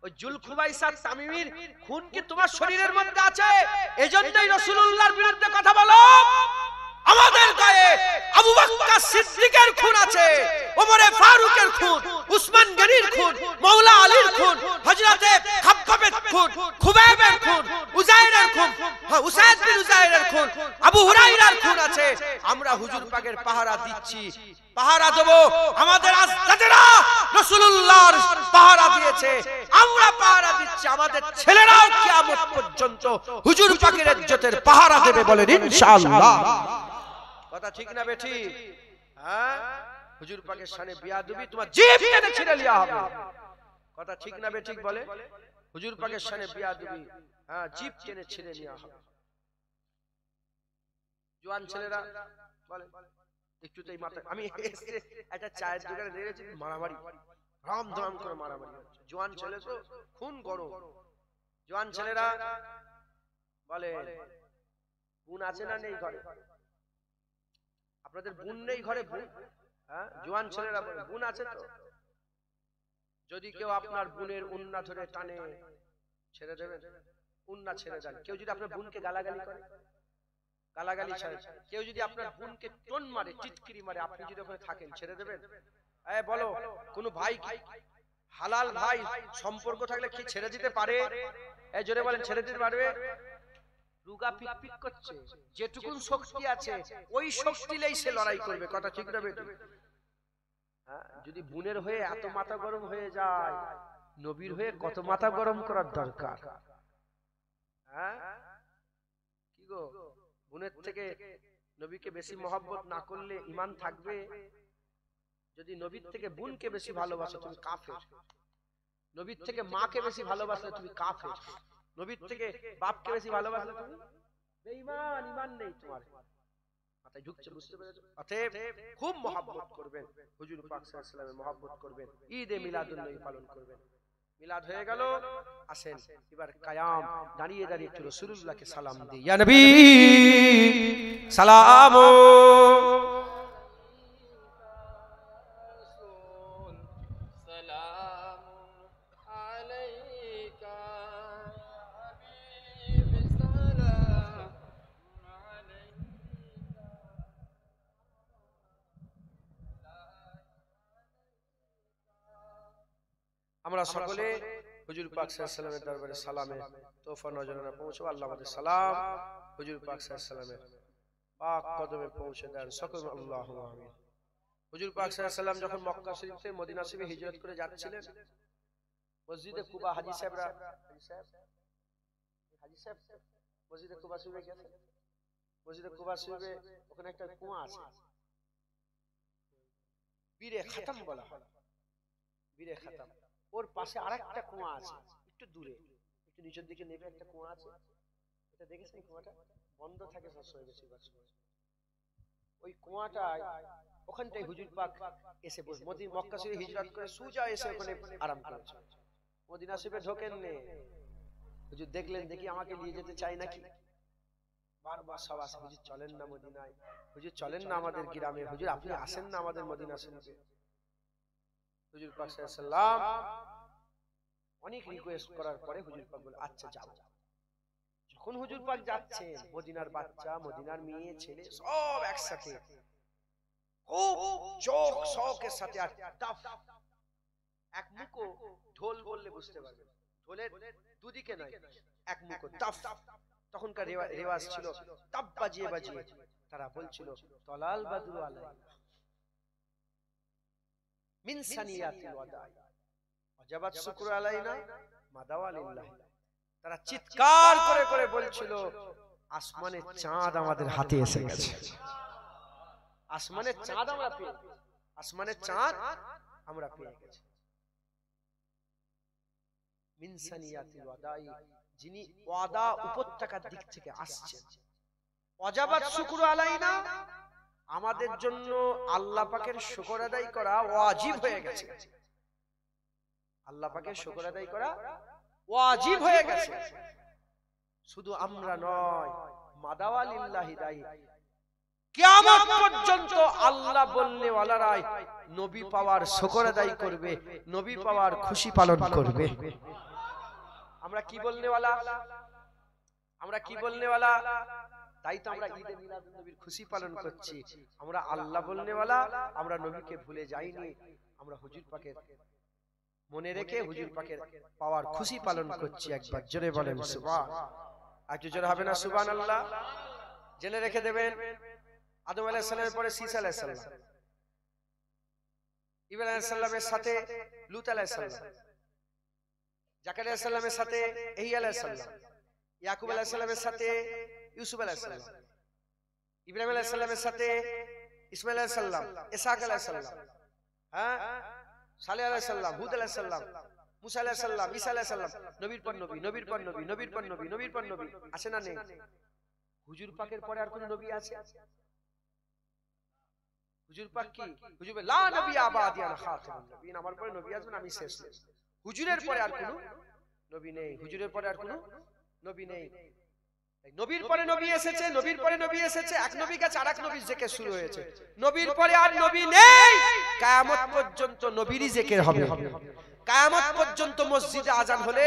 ওই জুলখুবাইসা তামিমির খুন কি তোমার শরীরের মধ্যে আছে? এজন্যই রাসূলুল্লাহর বিরুদ্ধে কথা বলো। আমাদের গায়ে আবু বকর সিদ্দিকের খুন আছে, ওমরে ফারুকের খুন, উসমান গনির খুন, মাওলা আলীর খুন, হযরতে খাব্বাবের খুন, খুবাইবের খুন, উজাইরের খুন, উসাইদ বিন উজাইরের খুন, আবু হুরায়রার খুন আছে। আমরা হুজুর পাকের পাহারা দিচ্ছি, পাহারা দেব। আমাদের আজদাদেরা রাসূলুল্লাহর পাহারা দিয়েছে, আমরা পাহারা দিচ্ছি। আমাদের ছেলেরাও কিয়ামত পর্যন্ত হুজুর পাকের ইজ্জতের পাহারা দেবে, বলেন ইনশাআল্লাহ। কথা ঠিক না বেঠি? হ্যাঁ, হুজুর পাকের শানে বিয়াদবি তোমার জিভ টেনে ছিঁড়ে লিয়া হবে। কথা ঠিক না বেঠিক? বলে হুজুর পাকের শানে বিয়াদবি, হ্যাঁ, জিভ টেনে ছিঁড়ে লিয়া হবে। জওয়ান ছেলেরা বলে একটুতেই মাথা, আমি একটা চায়ের দোকানে দেখেছি মারামারি, রাম ধাম করে মারামারি হচ্ছে। জওয়ান ছেলে তো খুন গরম। জওয়ান ছেলেরা বলে বোন আছে না নেই ঘরে? আপনাদের বোন নেই ঘরে? বোন, হ্যাঁ, জওয়ান ছেলেরা বলে বোন আছে তো? যদি কেউ আপনার বোনের উন্না ধরে টানে, ছেড়ে দেবেন? উন্না ছেড়ে দেন। কেউ যদি আপনার বোনকে গালাগালি করে, গালাগালি ছেড়ে। কেউ যদি আপনার বোনকে টোন মারে, টিটকিরি মারে, আপনি যদি ওখানে থাকেন, ছেড়ে দেবেন? এই বলো, কোন ভাই হালাল ভাই সম্পর্ক থাকলে কি ছেড়ে দিতে পারে? এই জোরে বলেন, ছেড়ে দিতে পারবে? রুগা পিকপিক করছে, যেটুকুন শক্তি আছে ওই শক্তিলেই সে লড়াই করবে। কথা ঠিক না বেটি? হ্যাঁ, যদি বোনের হয়ে এত মাথা গরম হয়ে যায়, নবীর হয়ে কত মাথা গরম করার দরকার? হ্যাঁ, কি গো, বোনের থেকে নবীকে বেশি মহব্বত না করলে ঈমান থাকবে? যদি নবীর থেকে বোনকে বেশি ভালোবাসো, তুমি কাফের। নবীর থেকে মাকে বেশি ভালোবাসলে তুমি কাফের, নবীর থেকে বাপকে বেশি ভালোবাসলে তুমি বেঈমান, ঈমান নেই তোমার মাথায় ঢুকছে, বুঝতে পেরেছো? অতএব খুব মহব্বত করবেন, হুজুর পাক সাল্লাল্লাহু আলাইহি ওয়াসাল্লামের মহব্বত করবেন, ঈদে মিলাদুন নবী পালন করবেন। মিলাদ হয়ে গেল, আসেন এবার কায়াম, দাঁড়িয়ে দাঁড়িয়ে একটু রাসূলুল্লাহকে সালাম দিই। ইয়া নবী সালাম আমরা সকলে হুজুর পাক সাল্লাল্লাহু আলাইহি ওয়াসাল্লামের দরবারে সালামে তোফা নজরানা পৌঁছাবো। আল্লাহ আমাদের সালাম হুজুর পাক সাল্লাল্লাহু আলাইহি ওয়াসাল্লামের পাক কদমে পৌঁছে দেন সকলে, আল্লাহুম্মা আমিন। হুজুর পাক সাল্লাল্লাহু আলাইহি ওয়াসাল্লাম যখন মক্কা শরীফ থেকে মদিনা শরীফে হিজরত করে যাচ্ছিলেন, মসজিদে কুবা হাজী সাহেবরা, মসজিদে কুবা শরীফে গেছেন, মসজিদে কুবা শরীফে ওখানে একটা কুয়া আছে, বীরে খাতাম বলা হয়, বীরে খাতাম। ওর পাশে আরেকটা কুয়া আছে একটু দূরে, একটু নিচের দিকে নেমে একটা কুয়া আছে, এটা দেখেছেন? কুয়াটা বন্ধ থাকে সবসময় বেশিরভাগ সময়। ওই কুয়াটায় ওখানটাই হুজুর পাক এসে বসে, মক্কা শরীফে হিজরত করে সুজা এসে ওখানে আরাম করেছে। মদিনা শরীফে ঢোকেন নে, হুজুর দেখলেন দেখি আমাকে নিয়ে যেতে চাই নাকি, বারবার সব আসে, হুজুর চলেন না মদিনায়, হুজুর চলেন না আমাদের গ্রামে, হুজুর আপনি আসেন না আমাদের মদিনা শরীফে। হুজুর পাক সাল্লাল্লাহু আলাইহি ওয়াসাল্লাম অনেক রিকোয়েস্ট করার পরে হুজুর পাক বলে আচ্ছা যাও। যখন হুজুর পাক যাচ্ছেন, মদিনার বাচ্চা, মদিনার মেয়ে ছেলে সব একসাথে খুব চোখ শৌকের সাথে, আর তাফ এক মুখো ঢোল বললে বুঝতে পারবে, ঢোলের দুদিকে নয়, এক মুখো তাফ। তখনকার রেওয়াজ ছিল তাফ বাজিয়ে বাজিয়ে তারা বলছিল তলাল বাদরু আলাইনা মিন সানিয়াতিল ওয়াদাই ওয়াজাবাত শুকরু আলাইনা মাদাওয়ালিল্লাহ। তারা চিৎকার করে করে বলছিল আসমানের চাঁদ আমাদের হাতে এসে গেছে, আসমানের চাঁদ আমরা পেয়ে, আসমানের চাঁদ আমরা পেয়ে গেছি। মিন সানিয়াতিল ওয়াদাই, যিনি ওয়াদা উপত্যকার দিক থেকে আসছেন, ওয়াজাবাত শুকরু আলাইনা, আমাদের জন্য আল্লাহ পাকের শুকর আদায় করা ওয়াজিব হয়ে গেছে, আল্লাহ পাকের শুকর আদায় করা ওয়াজিব হয়ে গেছে। শুধু আমরা নয়, মাদাওয়ালিল্লাহি দাই, কিয়ামত পর্যন্ত আল্লাহ বললে ওয়ালারাই নবী পাওয়ার শুকর আদায় করবে, নবী পাওয়ার খুশি পালন করবে। আমরা কি বলনে ওয়ালা, আমরা কি বলনে ওয়ালা, তাই তো আমরা ঈদে মিলাদুন নবীর খুশি পালন করছি। আমরা আল্লাহ বলনে ওয়ালা, আমরা নবীকে ভুলে যাইনি, আমরা হুজুর পাকের মনে রেখে হুজুর পাকের পাওয়ার খুশি পালন করছি। একবার জোরে বলেন সুবহান, একটু জোরে হবে না সুবহানাল্লাহ? জেনে রেখে দেবেন, আদম আলাইহিস সালামের পরে শীস আলাইহিস সালাম, ইব্রাহিম আলাইহিস সালামের সাথে লূত আলাইহিস সালাম, জাকারিয়া আলাইহিস সালামের সাথে ইহইয়া আলাইহিস সালাম, ইয়াকুব আলাইহিস সালামের সাথে ইউসুফ আলাইহিস সালাম, ইব্রাহিম আলাইহিস সালামের সাথে ইসমাঈল আলাইহিস সালাম, ইসহাক আলাইহিস সালাম, হ্যাঁ, সালেহ আলাইহিস সালাম, হুদ আলাইহিস সালাম, মুসা আলাইহিস সালাম, ঈসা আলাইহিস সালাম, নবীর পর নবী, নবীর পর নবী, নবীর পর নবী, নবীর পর নবী, আছে না নেই? হুজুর পাকের পরে আর কোন নবী আছে? হুজুর পাক কি, হুজুর বলে লা নবী আবাদি আনা খাতামুন নবীন, আমার পরে নবী আসবেন, আমি শেষ। হুজুরের পরে আর কোন নবী নেই, হুজুরের পরে আর কোন নবী নেই। নবীর পরে নবী এসেছে, নবীর পরে নবী এসেছে, এক নবী গেছে আরেক নবীর জিকির শুরু হয়েছে। নবীর পরে আর নবী নেই, কিয়ামত পর্যন্ত নবীরই জিকির হবে। কিয়ামত পর্যন্ত মসজিদে আযান হলে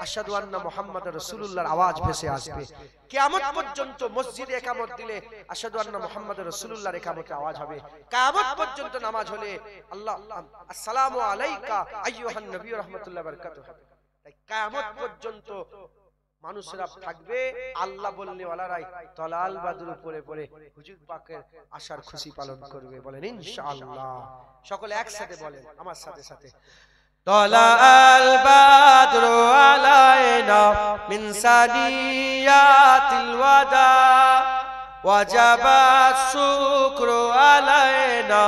আশহাদু আন্না মুহাম্মাদুর রাসূলুল্লাহর আওয়াজ ভেসে আসবে। কিয়ামত পর্যন্ত মসজিদে ইকামত দিলে আশহাদু আন্না মুহাম্মাদুর রাসূলুল্লাহর ইকামতের আওয়াজ হবে। কিয়ামত পর্যন্ত নামাজ হলে আল্লাহ আসসালামু আলাইকা আইয়ুহান নবী ওয়া রাহমাতুল্লাহি ওয়া বারাকাতুহু। তাই কিয়ামত পর্যন্ত মানুষরা থাকবে আল্লাহ বললে ওয়ালারাই তলাল বাদুর পরে পরে হুজুর পাকের আশার খুশি পালন করবে। বলেন ইনশাআল্লাহ, সকলে একসাথে বলেন আমার সাথে সাথে, তলাল বাদরু আলাইনা মিন সানিয়াতিল ওয়াদা ওয়াজাবাত শুকরু আলাইনা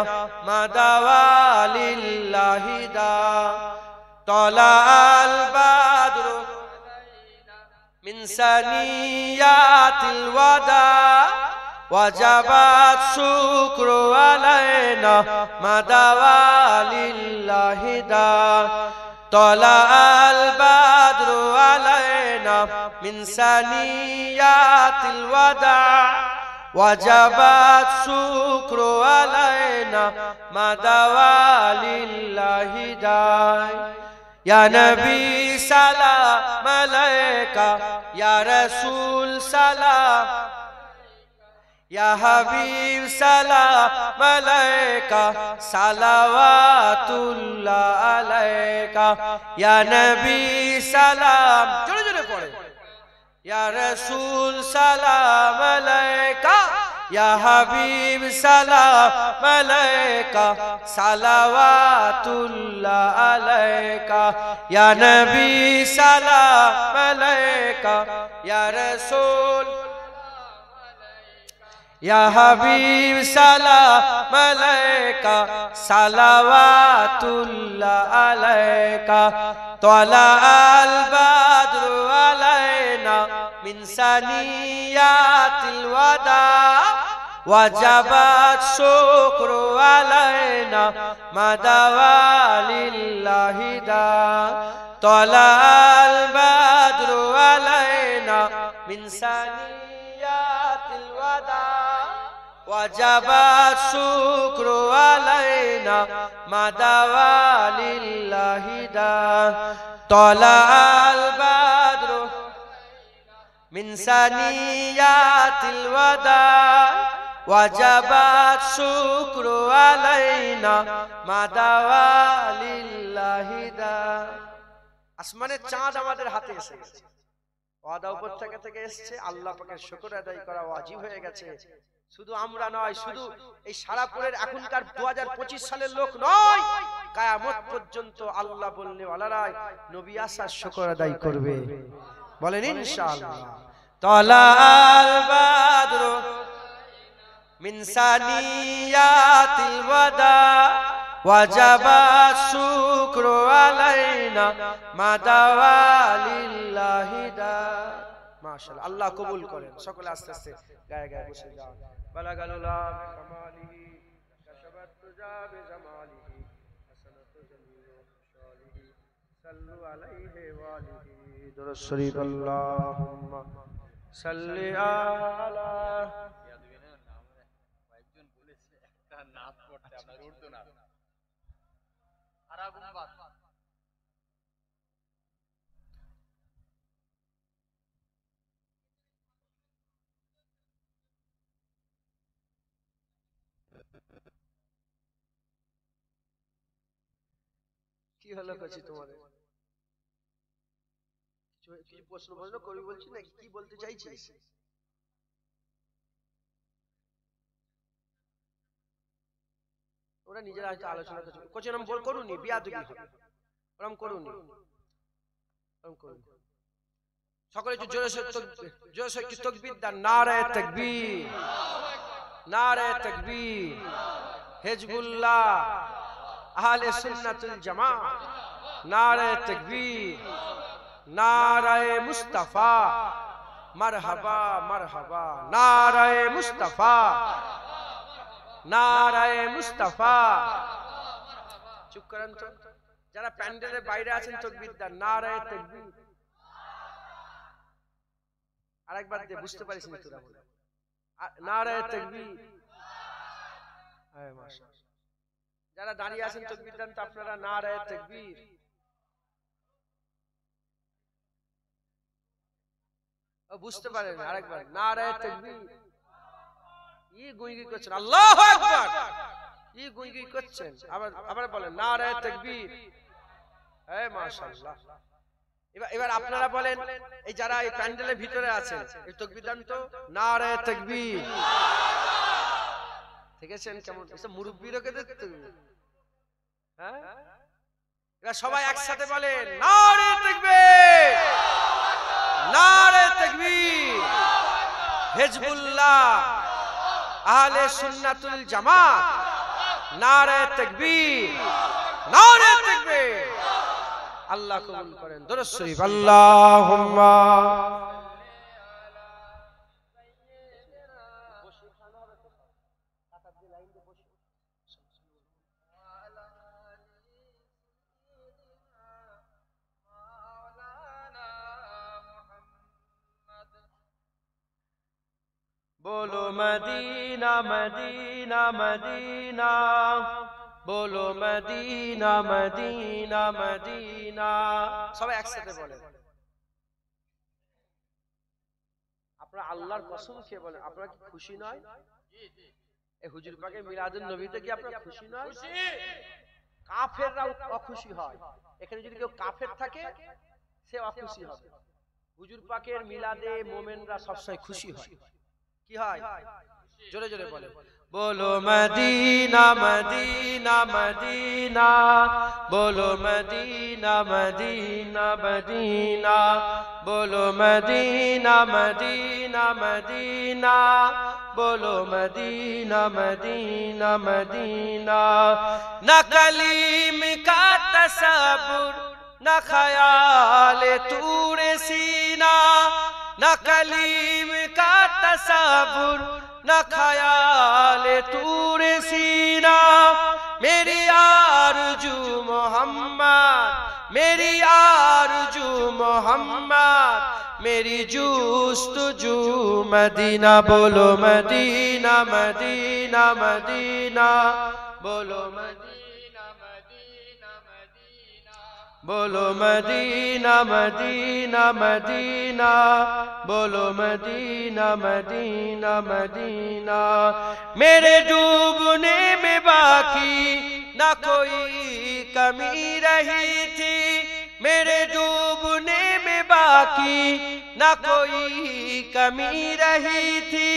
মাদাওয়ালিল্লাহি দা طلع البدر من ثنيات الوداع وجب الشكر علينا ما دعا لله داع طلع البدر علينا من ثنيات الوداع وجب الشكر علينا ما دعا لله داع يا نبي سلام عليك يا رسول سلام يا حبيب سلام عليك صلوات الله عليك يا نبي سلام জোরে জোরে পড়ে يا رسول سلام عليك يا حبيب سلام عليك صلوات الله عليك يا نبي سلام عليك يا رسول يا حبيب سلام عليك صلوات الله عليك طلع البدر علينا من ثنيات الوداع وجب الشكر علينا ما دعا لله داع طلع البدر علينا من ثنيات الوداع وجب الشكر علينا ما دعا لله داع طلع البدر من ثنيات الوداع وجب الشكر علينا ما دعا لله داع আসমানের চাঁদ আমাদের হাতে এসে গেছে ওয়াদা উপর থেকে এসেছে আল্লাহ পাকের শুকর আদায় করা ওয়াজিব হয়ে গেছে শুধু আমরা নয় শুধু এই সারাপুরের এখনকার 2025 সালের লোক নয় কিয়ামত পর্যন্ত আল্লাহ বললে ওয়ালারা নবী আসার শুকর আদায় করবে বলেন ইনশাআল্লাহ তালাল বাদর মিন সানিয়াতিল ওয়াদা ওয়াজাবা শুকরু আলাইনা মা দাওয়া লিল্লাহি দা মাশাআল্লাহ আল্লাহ কবুল করেন সকলে আস্তে আস্তে গায়ে গায়ে বসে যান বালাগালুলা কামালিহি কাশাবাত তুজা বিজামালিহি হাসানাতু জামিলু শালিহি সাল্লু আলাইহি ওয়া আলিহি দুরূদ শরীফ আল্লাহুম্মা সাল্লি আলা কয়েকজন বলেছে একটা নাত পড়তে আমরা উর্দু নাত আরাগুম্বাত কি হলো কাছে তোমাদের কি প্রশ্ন করবি বলছি না কি বলতে চাইছিস ওরা নিজেরা হয়তো আলোচনা করছে কোচ নাম বল করুনি বিয়াদবি হবে ওরম করুনি সকলে একটু জোরে একটু তাকবীর দান নারে তাকবীর হিজবুল্লাহ আহলে সুন্নাতুল জামাত নারে তাকবীর নারায়ে মুস্তাফা মারহাবা মারহাবা নারায়ে মুস্তাফা নারায়ে মুস্তাফা চুপ করেন তো যারা প্যান্ডেলের বাইরে আছেন তাকবীর দান নারায়ে তাকবীর আরেকবার দে বুঝতে পারিস না তোরা বলে নারায়ে তাকবীর আয় মাশাআল্লাহ যারা দাঁড়িয়ে আছেন তাকবীর দান তো আপনারা নারায়ে তাকবীর বুঝতে পারেন আরেকবার নারায়ে তাকবীর ই গুইগুই করছেন আল্লাহু আকবার ই গুইগুই করছেন আবার বলেন নারায়ে তাকবীর এই মাশাআল্লাহ এবার আপনারা বলেন এই যারা এই প্যান্ডেলের ভিতরে আছেন এই তাকবীর দান তো নারায়ে তাকবীর ঠিক আছে কেমন এসব মুরব্বিরকে দেখতে হ্যাঁ এবার সবাই একসাথে বলেন নারায়ে তাকবীর নারে তাকবীর হিজবুল্লাহ আহলে সুন্নাতুল জামাত নারে তাকবীর আল্লাহ কবুল করেন। দরুদ শরীফ আল্লাহুম্মা बोलो मदीना मदीना मदीना, बोलो मदीना मदीना मदीना। সবাই একসাথে বলেন। আপনারা আল্লাহর কসম খেয়ে বলেন, আপনারা কি খুশি নয়? এই হুজুর পাকের মিলাদুন নবীতে কি আপনারা খুশি নয়? খুশি। কাফেররাও অখুশি হয়। এখানে যদি কেউ কাফের থাকে সে অখুশি হবে। হুজুর পাকের মিলাদে মুমিনরা সবসময় খুশি হয়। কি হয়? জোরে জোরে বলে। बोलो मदीना मदीना मदीना, बोलो मदीना मदीना मदीना, बोलो मदीना मदीना मदीना, बोलो मदीना मदीना मदीना। न कलीम का तसब्बुर न ख्याल तूरे सीना, न कलीम का तसब्बुर न ख्याल तूरे सीना। मेरी आरज़ू मोहम्मद, मेरी आरज़ू मोहम्मद, मेरी जुस्तजू मदीना। बोलो मदीना मदीना मदीना, बोलो मदीना मदीना मदीना, बोलो मदीना मदीना मदीना, बोलो मदीना मदीना मदीना। मेरे डूबने में बाकी न कोई कमी रही थी, मेरे डूबने में बाकी न कोई कमी रही थी।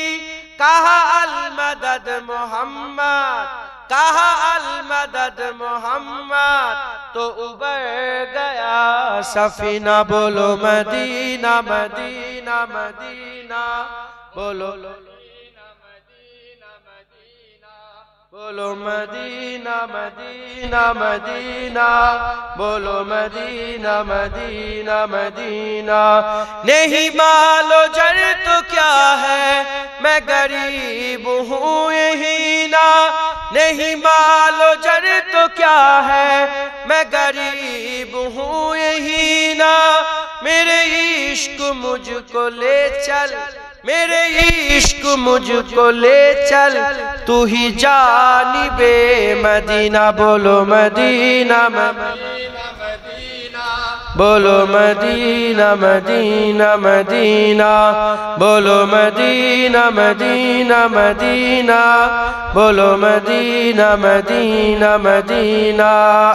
कहा अल मदद मोहम्मद, कहा अल मदद मोहम्मद, तो उबर गया सफीना। बोलो मदीना मदीना मदीना, बोलो मदीना मदीना मदीना, बोलो मदीना मदीना मदीना, बोलो मदीना मदीना मदीना। नहीं मालो जर तो क्या है, मैं गरीब हूँ यही ना। नहीं मालो जर तो क्या है, मैं गरीब हूँ यही ना। मेरे इश्क मुझको ले चल, मेरे इश्क मुझको ले चल, तू ही जानिबे मदीना। बोलो मदीना मदीना मदीना, बोलो मदीना मदीना मदीना, बोलो मदीना मदीना मदीना, बोलो मदीना मदीना मदीना।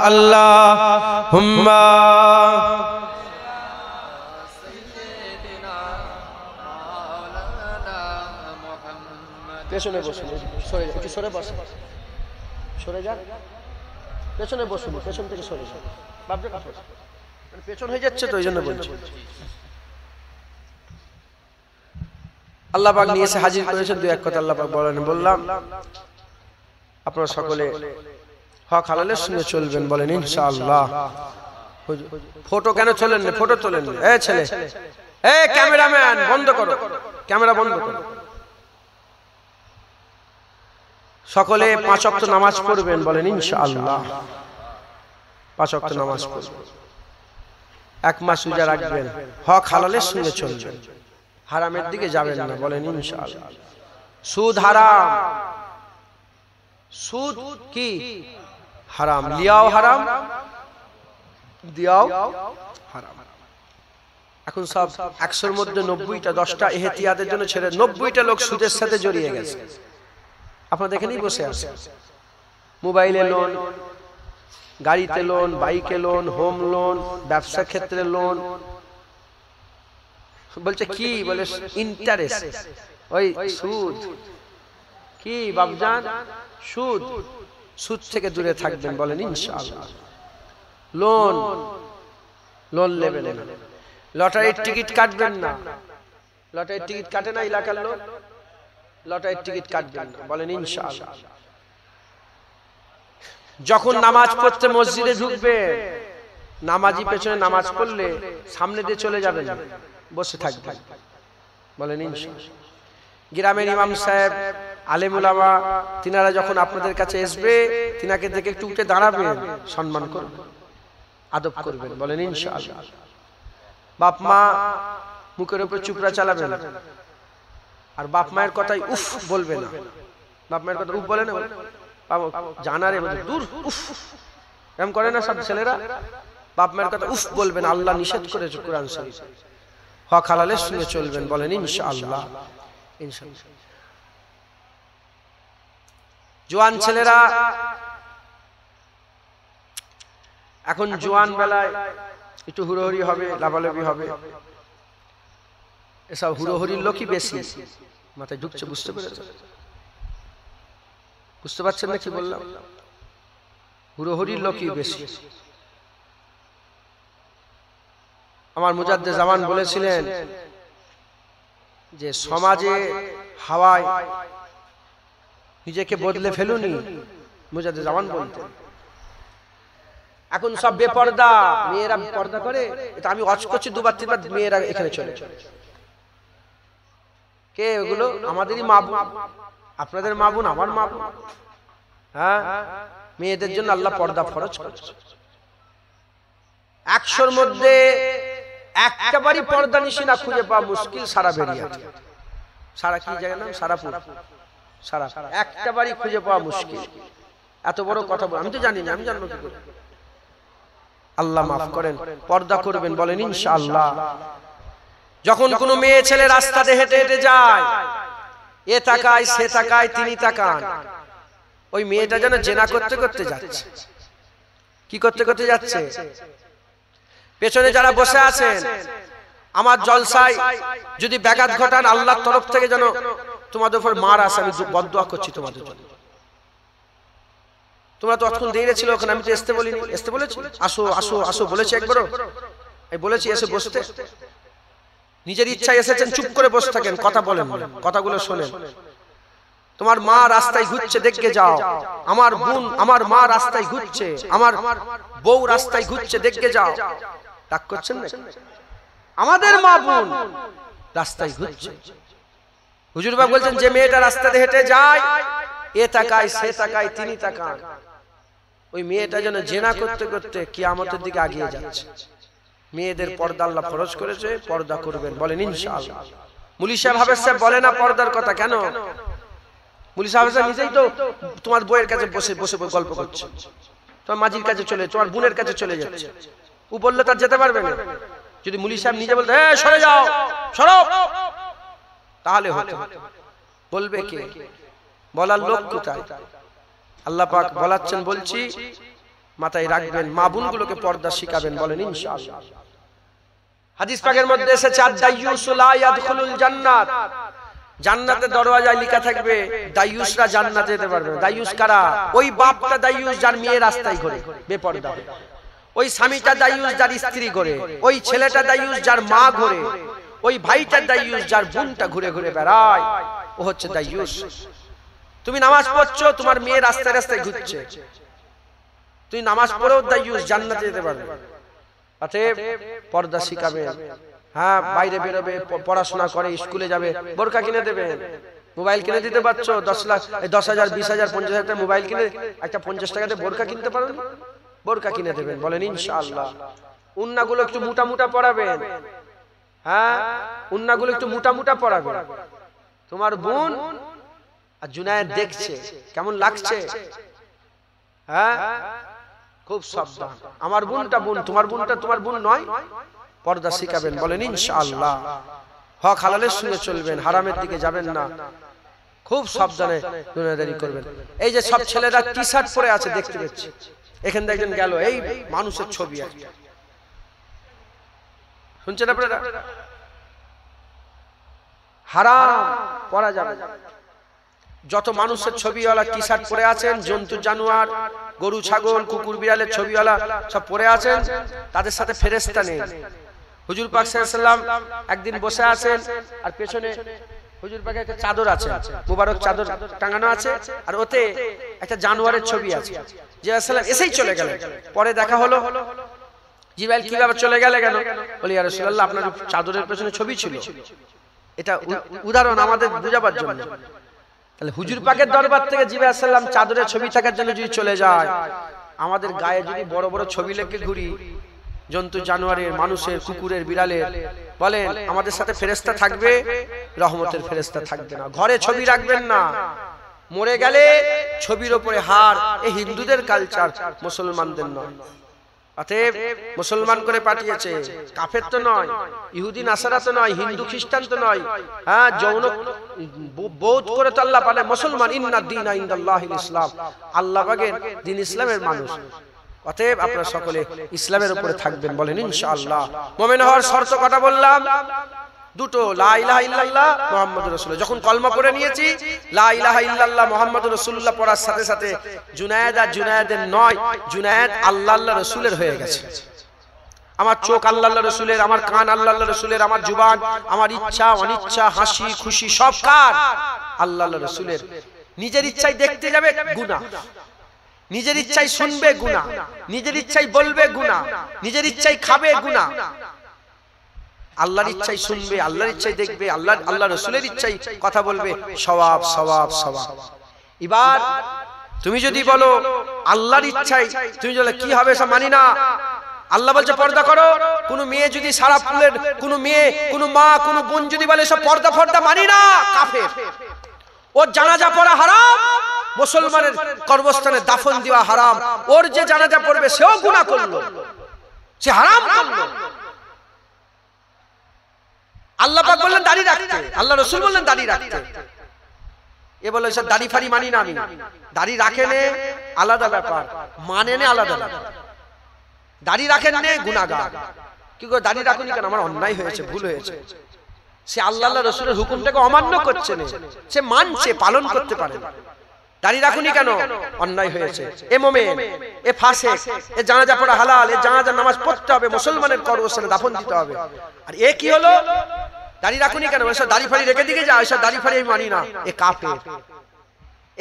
अल्लाहुम्मा পেছনে বসুন, সরে যান, একটু সরে বসুন, সরে যান, পেছনে বসুন, পেছন থেকে সরে যান। বাপরে কথা মানে পেছন হয়ে যাচ্ছে তো, এই জন্য বলছি। আল্লাহ পাক নিয়ে এসে হাজির করেছেন, দু এক কথা আল্লাহ পাক বলেন। বললাম আপনারা সকলে হক হালালের সঙ্গে চলবেন, বলেন ইনশাআল্লাহ। ফটো কেন তোলেন না? ফটো তোলেন না। এই ছেলে, এই ক্যামেরাম্যান বন্ধ করো, ক্যামেরা বন্ধ করো। সকলে 5 ওয়াক্ত নামাজ পড়বেন, বলেন ইনশাআল্লাহ। 5 ওয়াক্ত নামাজ পড়বেন, 1 মাস রোজা রাখবেন, হক হালালের সঙ্গে চলবেন, হারামের দিকে যাবেন না, বলেন ইনশাআল্লাহ। সুদ হারাম, সুদ কি হারাম, লিয়াও হারাম, দিয়াও হারাম। এখন সব 100-র মধ্যে 90টা, 10টা এহতিয়াতের জন্য ছেড়ে 90টা লোক সুদের সাথে জড়িয়ে গেছে। আপনারা দেখেনই বসে আছে। মোবাইলে লোন, গাড়িতে লোন, বাইকে লোন, হোম লোন, ব্যবসা ক্ষেত্রে লোন। বলছে কি বলে ইন্টারেস্ট, ওই সুদ। কি বাপজান? সুদ। সুদ থেকে দূরে থাকবেন, বলেন ইনশাআল্লাহ। লোন, লোন নেবেন না। লটারির টিকিট কাটবেন না। লটারির টিকিট কাটে না এলাকার লোক? লটারির টিকিট কাটবেন না, বলেন ইনশাআল্লাহ। যখন নামাজ পড়তে মসজিদে ঢুকবেন নামাজি পেছনে নামাজ পড়লে সামনে দিয়ে চলে যাবেন, বসে থাকবেন, বলেন ইনশাআল্লাহ। গ্রামের ইমাম সাহেব, আলেম উলামা, তিনারা যখন আপনাদের কাছে আসবে, তিনাকে দেখে একটু উঠে দাঁড়াবেন, সম্মান করবেন, আদব করবেন, বলেন ইনশাআল্লাহ। বাপ মা মুখের উপর চুপড়া চালাবেন, আর বাপ মায়ের কথাই উফ বলবে না। বাপ মায়ের কথা উফ বলে না, জানারে দূর উফ এরকম করে না সব ছেলেরা। বাপ মায়ের কথা উফ বলবেন, আল্লাহ নিষেধ করেছে কোরআন শরীফে। হক হালালের সঙ্গে চলবেন, বলেন ইনশাআল্লাহ। ইনশাআল্লাহ। জোয়ান ছেলেরা এখন জোয়ান বেলায় একটু হুড়োহুড়ি হবে, লাভালাভি হবে, এসব হুড়োহুড়ির লোকই বেশি মাথায় ঢুকছে। বুঝতে পেরেছেন? বুঝতে পারছেন না কি বললাম? হুড়োহুড়ির লোকই বেশি। আমার মুজাদ্দেদ জামান বলেছিলেন যে সমাজে হাওয়ায় নিজেকে বদলে ফেলুনি, মুজাদ্দেদ জামান বলতেন। এখন সব বেপর্দা, মেয়েরা পর্দা করে, এটা আমি ওয়াজ করছি দুবার তিনবার, মেয়েরা এখানে চলে। কে ওগুলো? আমাদেরই মা বোন, আপনাদের মা বোন, আমার মা বোন। হ্যাঁ, মেয়েদের জন্য আল্লাহ পর্দা ফরজ করেছে। 100-র মধ্যে একটা বাড়ি পর্দা নিশিনা খুঁজে পাওয়া মুশকিল সারা বেরিয়াতে। সারা কি জায়গা নাম? সারাপুর। সারা একটা বাড়ি খুঁজে পাওয়া মুশকিল। এত বড় কথা বল, আমি তো জানি না, আমি জানবো কি করে? আল্লাহ মাফ করেন, পর্দা করবেন, বলেন ইনশাআল্লাহ। যখন কোনো মেয়ে ছেলে রাস্তাতে হেঁটে হেঁটে যায়, এ তাকায় সে তাকায়, তিনি তাকান, ওই মেয়েটা যেন জেনা করতে করতে যাচ্ছে। কি করতে করতে যাচ্ছে? পেছনে যারা বসে আছেন, আমার জলসায় যদি ব্যাঘাত ঘটান, আল্লাহর তরফ থেকে যেন তোমাদের উপর মার আসে, আমি বদদুয়া করছি তোমাদের জন্য। তোমরা তো অতক্ষণ দেরি ছিল ওখানে, আমি তো আসতে বলিনি। আসতে বলেছি? আসো আসো আসো বলেছি একবারও? আমি বলেছি এসে বসতে? নিজের ইচ্ছায় এসেছেন, চুপ করে বসে থাকেন, কথা বলেন, কথাগুলো শোনেন। তোমার মা রাস্তায় ঘুরছে, দেখে যাও। আমার বোন, আমার মা রাস্তায় ঘুরছে, আমার বউ রাস্তায় ঘুরছে, দেখে যাও। রাগ করছেন না? আমাদের মা বোন রাস্তায় ঘুরছে। হুজুর বাবা বলছেন, যে মেয়েটা রাস্তাতে হেঁটে যায়, এ তাকায় সে তাকায়, তিনি তাকান, ওই মেয়েটা যেন জেনা করতে করতে কিয়ামতের দিকে এগিয়ে যাচ্ছে। মেয়েদের পর্দা আল্লাহ ফরজ করেছে, পর্দা করবেন, বলেন ইনশাআল্লাহ। মুলি সাহেব হাফেজ সাহেব বলে না পর্দার কথা, কেন? মুলি সাহেব নিজেই তো তোমার বইয়ের কাছে বসে বসে গল্প করছে, তোমার মাঝির কাছে চলে, তোমার বোনের কাছে চলে যাচ্ছে। ও বললে তার যেতে পারবে না। যদি মুলি সাহেব নিজে বলতে সরে যাও, সরো, তাহলে হতো। বলবে কে? বলার লোক কোথায়? আল্লাহ পাক বলাচ্ছেন, বলছি মাথায় রাখবেন, মা বোনগুলোকে পর্দা শিখাবেন, বলেন ইনশাআল্লাহ। হাদিস পাকের মধ্যে এসেছে, আদ-দাইয়ুসু লা ইয়াদখুলুল জান্নাত, জান্নাতের দরওয়াজায় লেখা থাকবে দাইয়ুসরা জান্নাতে যেতে পারবে না। দাইয়ুস কারা? ওই বাপটা দাইয়ুস যার মেয়ে রাস্তায় ঘোরে বেপর্দা, ওই স্বামীটা দাইয়ুস যার স্ত্রী ঘোরে, ওই ছেলেটা দাইয়ুস যার মা ঘোরে, ওই ভাইটা দাইয়ুস যার বোনটা ঘুরে ঘুরে বেড়ায়, ও হচ্ছে দাইয়ুস। তুমি নামাজ পড়ছো, তোমার মেয়ে রাস্তায় রাস্তায় ঘুরছে, তুই নামাজ পড়েও দাইয়ুস, জান্নাতে যেতে পারবে। অতএব পর্দা শিখাবে। হ্যাঁ, বাইরে বেরোবে, পড়াশোনা করে, স্কুলে যাবে, বোরকা কিনে দেবেন। মোবাইল কিনে দিতে পারছো, 10 লাখ, 10,000, 20,000, 50,000 টাকা মোবাইল কিনে একটা 50 টাকাতে বোরকা কিনতে পারো, বোরকা কিনে দেবেন, বলেন ইনশাআল্লাহ। উন্নাগুলো একটু মোটা মোটা পরাবেন। হ্যাঁ, উন্নাগুলো একটু মোটা মোটা পরাবেন। তোমার বোন আর জুনায়েদ দেখছে, কেমন লাগছে? হ্যাঁ, খুব সাবধান। আমার বোনটা বোন, তোমার বোনটা তোমার বোন নয়। পর্দা শিখাবেন, বলেন ইনশাআল্লাহ। হক হালালের সঙ্গে চলবেন, হারামের দিকে যাবেন না। খুব সাবধানে দুনিয়াদারি করবেন। এই যে সব ছেলেরা টি শার্ট পরে আছে, দেখতে পাচ্ছি, এখান থেকে একজন গেল, এই মানুষের ছবি একটা, শুনছেন আপনারা? হারাম পরা যাবে। যত মানুষের ছবিওয়ালা টি শার্ট পরে আছেন, জন্তু জানোয়ার, গরু ছাগল, কুকুর বিড়ালের ছবিওয়ালা সব পরে আছেন, তাদের সাথে ফেরেশতা নেই। হুজুর পাক সাল্লাল্লাহু আলাইহি ওয়াসাল্লাম একদিন বসে আছেন, আর পেছনে হুজুর পাকের একটা চাদর আছে, মুবারক চাদর টাঙানো আছে, আর ওতে একটা জানোয়ারের ছবি আছে। যে রাসূলুল্লাহ এসেই চলে গেলেন। পরে দেখা হলো জিবরাইল কিভাবে চলে গেলে কেন? বলি ইয়া রাসূলুল্লাহ আপনার চাদরের পেছনে ছবি ছিল। এটা উদাহরণ আমাদের বোঝাবার জন্য। তাহলে হুজুর পাকের দরবার থেকে জিবরাইল আলাইহিস সালাম চাদরের ছবি থাকার জন্য যদি চলে যায়, আমাদের গায়ে যদি বড় বড় ছবি লেখে ঘুরি, জন্তু জানোয়ারের, মানুষের, কুকুরের, বিড়ালের, বলেন আমাদের সাথে ফেরেশতা থাকবে? রহমতের ফেরেশতা থাকবে না। ঘরে ছবি রাখবেন না, মরে গেলে ছবির উপরে হার। এই হিন্দুদের কালচার, মুসলমানদের নয়। অতএব মুসলমান করে পাঠিয়েছে, কাফের তো নয়, ইহুদি নাসারা তো নয়, হিন্দু খ্রিস্টান তো নয়, হ্যাঁ যৌন বৌদ্ধ করে তো আল্লাহ পারে মুসলমান। ইন্না দীনা ইনদাল্লাহিল ইসলাম, আল্লাহ পাকের দ্বীন ইসলামের মানুষ। অতএব আপনারা সকলে ইসলামের উপরে থাকবেন, বলেন ইনশাআল্লাহ। মুমিন হওয়ার শর্ত কটা বললাম? দুটো, লা ইলাহা ইল্লাল্লাহ মুহাম্মাদুর রাসূলুল্লাহ। যখন কলমা পড়ে নিয়েছি, লা ইলাহা ইল্লাল্লাহ মুহাম্মাদুর রাসূলুল্লাহ পড়ার সাথে সাথে জুনায়েদ আর জুনায়েদের নয়, জুনায়েদ আল্লাহ আল্লাহ রাসূলের হয়ে গেছে। আমার চোখ আল্লাহ আল্লাহ রাসূলের, আমার কান আল্লাহ আল্লাহ রাসূলের, আমার জুবান, আমার ইচ্ছা অনিচ্ছা, হাসি খুশি সব কার? আল্লাহ আল্লাহ রাসূলের। নিজের ইচ্ছায় দেখতে যাবে গুনাহ, নিজের ইচ্ছায় শুনবে গুনাহ, নিজের ইচ্ছায় বলবে গুনাহ, নিজের ইচ্ছায় খাবে গুনাহ। আল্লাহর ইচ্ছায় শুনবে, আল্লাহর ইচ্ছায় দেখবে, আল্লাহ রাসূলের ইচ্ছায় কথা বলবে, সওয়াব সওয়াব সওয়াব। এবার তুমি যদি বলো আল্লাহর ইচ্ছায়, তুমি বলে কি হবে সব মানি না। আল্লাহ বলছে পর্দা করো। কোন মেয়ে যদি সারা ফুলের, কোন মেয়ে, কোন মা, কোন বোন যদি বলে সব পর্দা ফর্দা মানি না, কাফের। ওর জানাজা পড়া হারাম, মুসলমানের কবরস্থানে দাফন দেওয়া হারাম। ওর যে জানাজা পড়বে সেও গুনাহ করলো, সে হারাম করলো। আল্লাহ পাক বললেন দাড়ি রাখতে, আল্লাহ রাসূল বললেন দাড়ি রাখতে। এ বলে সব দাড়ি ফাড়ি মানি না আমি। দাড়ি রাখেন আলাদা ব্যাপার, মানেন আলাদা ব্যাপার। দাড়ি রাখেন নে গুনাহগার। কি করে দাড়ি রাখুনি কেন? আমার অন্যায় হয়েছে, ভুল হয়েছে। সে আল্লাহ আল্লাহ রাসূলের হুকুমটাকে অমান্য করছে না, সে মানছে, পালন করতে পারে না। দাড়ি রাখুনি কেন? অন্যায় হয়েছে। এ মুমিন, এ ফাসিক, এ জানাজা পড়া হালাল, এ জানাজার নামাজ পড়তে হবে, মুসলমানের কবরস্থানে দাফন দিতে হবে। আর এ কি হলো? দাড়ি রাখুনি কেন? এসব দাড়ি ফাড়ি রেখে দিকে যা, এসব দাড়ি ফাড়ি আমি মানি না, এ কাফের।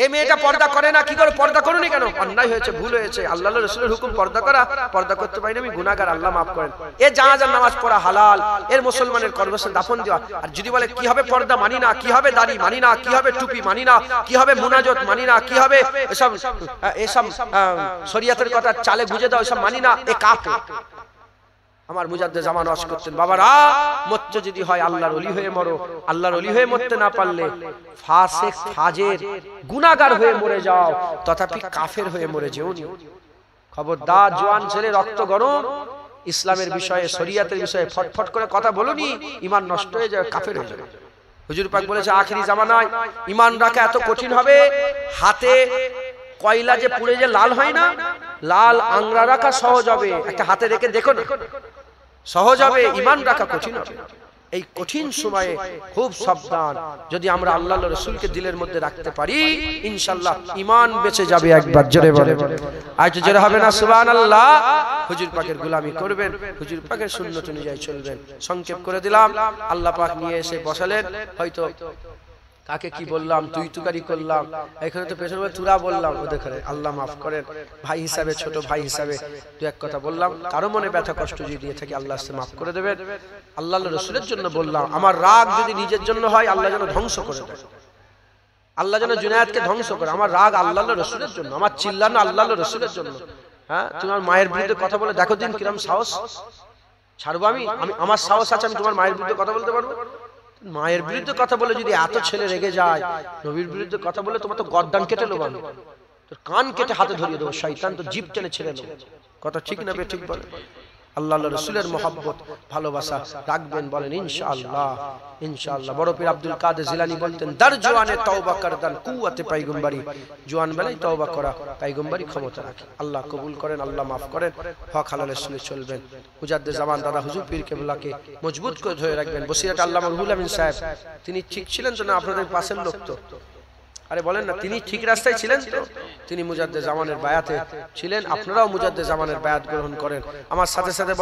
এ মেয়েটা পর্দা করে না, কি করে? পর্দা করুনি কেন? অন্যায় হয়েছে, ভুল হয়েছে। আল্লাহ রাসূলের হুকুম পর্দা করা, পর্দা করতে পারি না, আমি গুনাহগার, আল্লাহ মাফ করেন। এ জানাজার নামাজ পড়া হালাল, এর মুসলমানের কবরস্থানে দাফন দেওয়া। আর যদি বলে কি হবে পর্দা মানি না, কি হবে দাড়ি মানি না, কি হবে টুপি মানি না, কি হবে মুনাজাত মানি না, কি হবে এসব এসব শরীয়তের কথা চালে বুঝে দাও, এসব মানি না, এ কাফের। আমার মুজাদ্দিদ জামান ওয়াজ করতেন, বাবারা মরতে যদি হয় আল্লাহর ওলি হয়ে মরো, আল্লাহর ওলি হয়ে মরতে না পারলে ফাসিক ফাজের গুনাহগার হয়ে মরে যাও, তথাপি কাফের হয়ে মরে যেও না। খবরদার জওয়ান ছেলে, রক্ত গরম, ইসলামের বিষয়ে, শরীয়তের বিষয়ে ফটফট করে কথা বলুনি, ঈমান নষ্ট হয়ে যাবে, কাফের হয়ে যাবে। হুজুর পাক বলেছে আখেরি জামানায় ঈমান রাখা এত কঠিন হবে, হাতে কয়লা যে পুড়ে যে লাল হয় না, লাল আংরা রাখা সহজ হবে, একটা হাতে রেখে দেখো না, সহজ হবে। ঈমান রাখা কঠিন হবে। এই কঠিন সময়ে খুব সাবধান। যদি আমরা আল্লাহর রাসূলকে দিলের মধ্যে রাখতে পারি, ইনশাআল্লাহ ঈমান বেঁচে যাবে। একবার জোরে বলে, আজ জোরে হবে না সুবহানাল্লাহ। হুজুর পাকের গোলামি করবেন, হুজুর পাকের সুন্নাত অনুযায়ী চলবেন। সংক্ষেপ করে দিলাম। আল্লাহ পাক নিয়ে এসে বসালেন। হয়তো কাকে কি বললাম, তুই তুকারি করলাম, এখানে তো পেছনে তুরা বললাম, ওদের আল্লাহ মাফ করেন। ভাই হিসাবে, ছোট ভাই হিসাবে দু এক কথা বললাম, কারো মনে ব্যথা কষ্ট যদি দিয়ে থাকি আল্লাহ মাফ করে দেবেন। আল্লাহ রাসূলের জন্য বললাম, আমার রাগ যদি নিজের জন্য হয় আল্লাহ যেন ধ্বংস করে দেয়, আল্লাহ যেন জুনায়েদকে ধ্বংস করে। আমার রাগ আল্লাহ রাসূলের জন্য, আমার চিল্লানো আল্লাহ রাসূলের জন্য। হ্যাঁ, তোমার মায়ের বিরুদ্ধে কথা বলে দেখো দিন কিরম সাহস। ছাড়বো আমি? আমার সাহস আছে আমি তোমার মায়ের বিরুদ্ধে কথা বলতে পারবো? মায়ের বিরুদ্ধে কথা বলে যদি এত ছেলে রেগে যায়, নবীর বিরুদ্ধে কথা বলে তোমার তো গর্দান কেটে নেবো আমি, তোর কান কেটে হাতে ধরিয়ে দেবো, শয়তান তো জিভ টেনে ছেড়ে নেবো। কথা ঠিক না ঠিক বলে? আল্লাহর রাসূলের মহব্বত ভালোবাসা রাখবেন, বলেন ইনশাআল্লাহ। ইনশাআল্লাহ। বড় পীর আব্দুল কাদের জিলানী বলতেন, দার জওয়ানে তওবা করদান কুওয়াতে পয়গম্বরী, জওয়ান বেলায় তওবা করা পয়গম্বরী ক্ষমতা রাখে। আল্লাহ কবুল করেন, আল্লাহ মাফ করেন। হক হালালের সঙ্গে চলবেন। মুজাদ্দিদ জামান দাদা হুজুর পীর কেবলাকে মজবুত করে ধরে রাখবেন। বসিরাট আল্লামা রুহুল আমিন সাহেব, তিনি ঠিক ছিলেন তো না? আপনাদের পাশের লোক তো, আরে বলেন না, তিনি ঠিক রাস্তায় ছিলেন তো? তিনি মুজাদ্দিদ জামানের বায়াতে ছিলেন। আপনারাও মুজাদ্দিদ জামানের বায়াত গ্রহণ করেন। আমার সাথে সাথে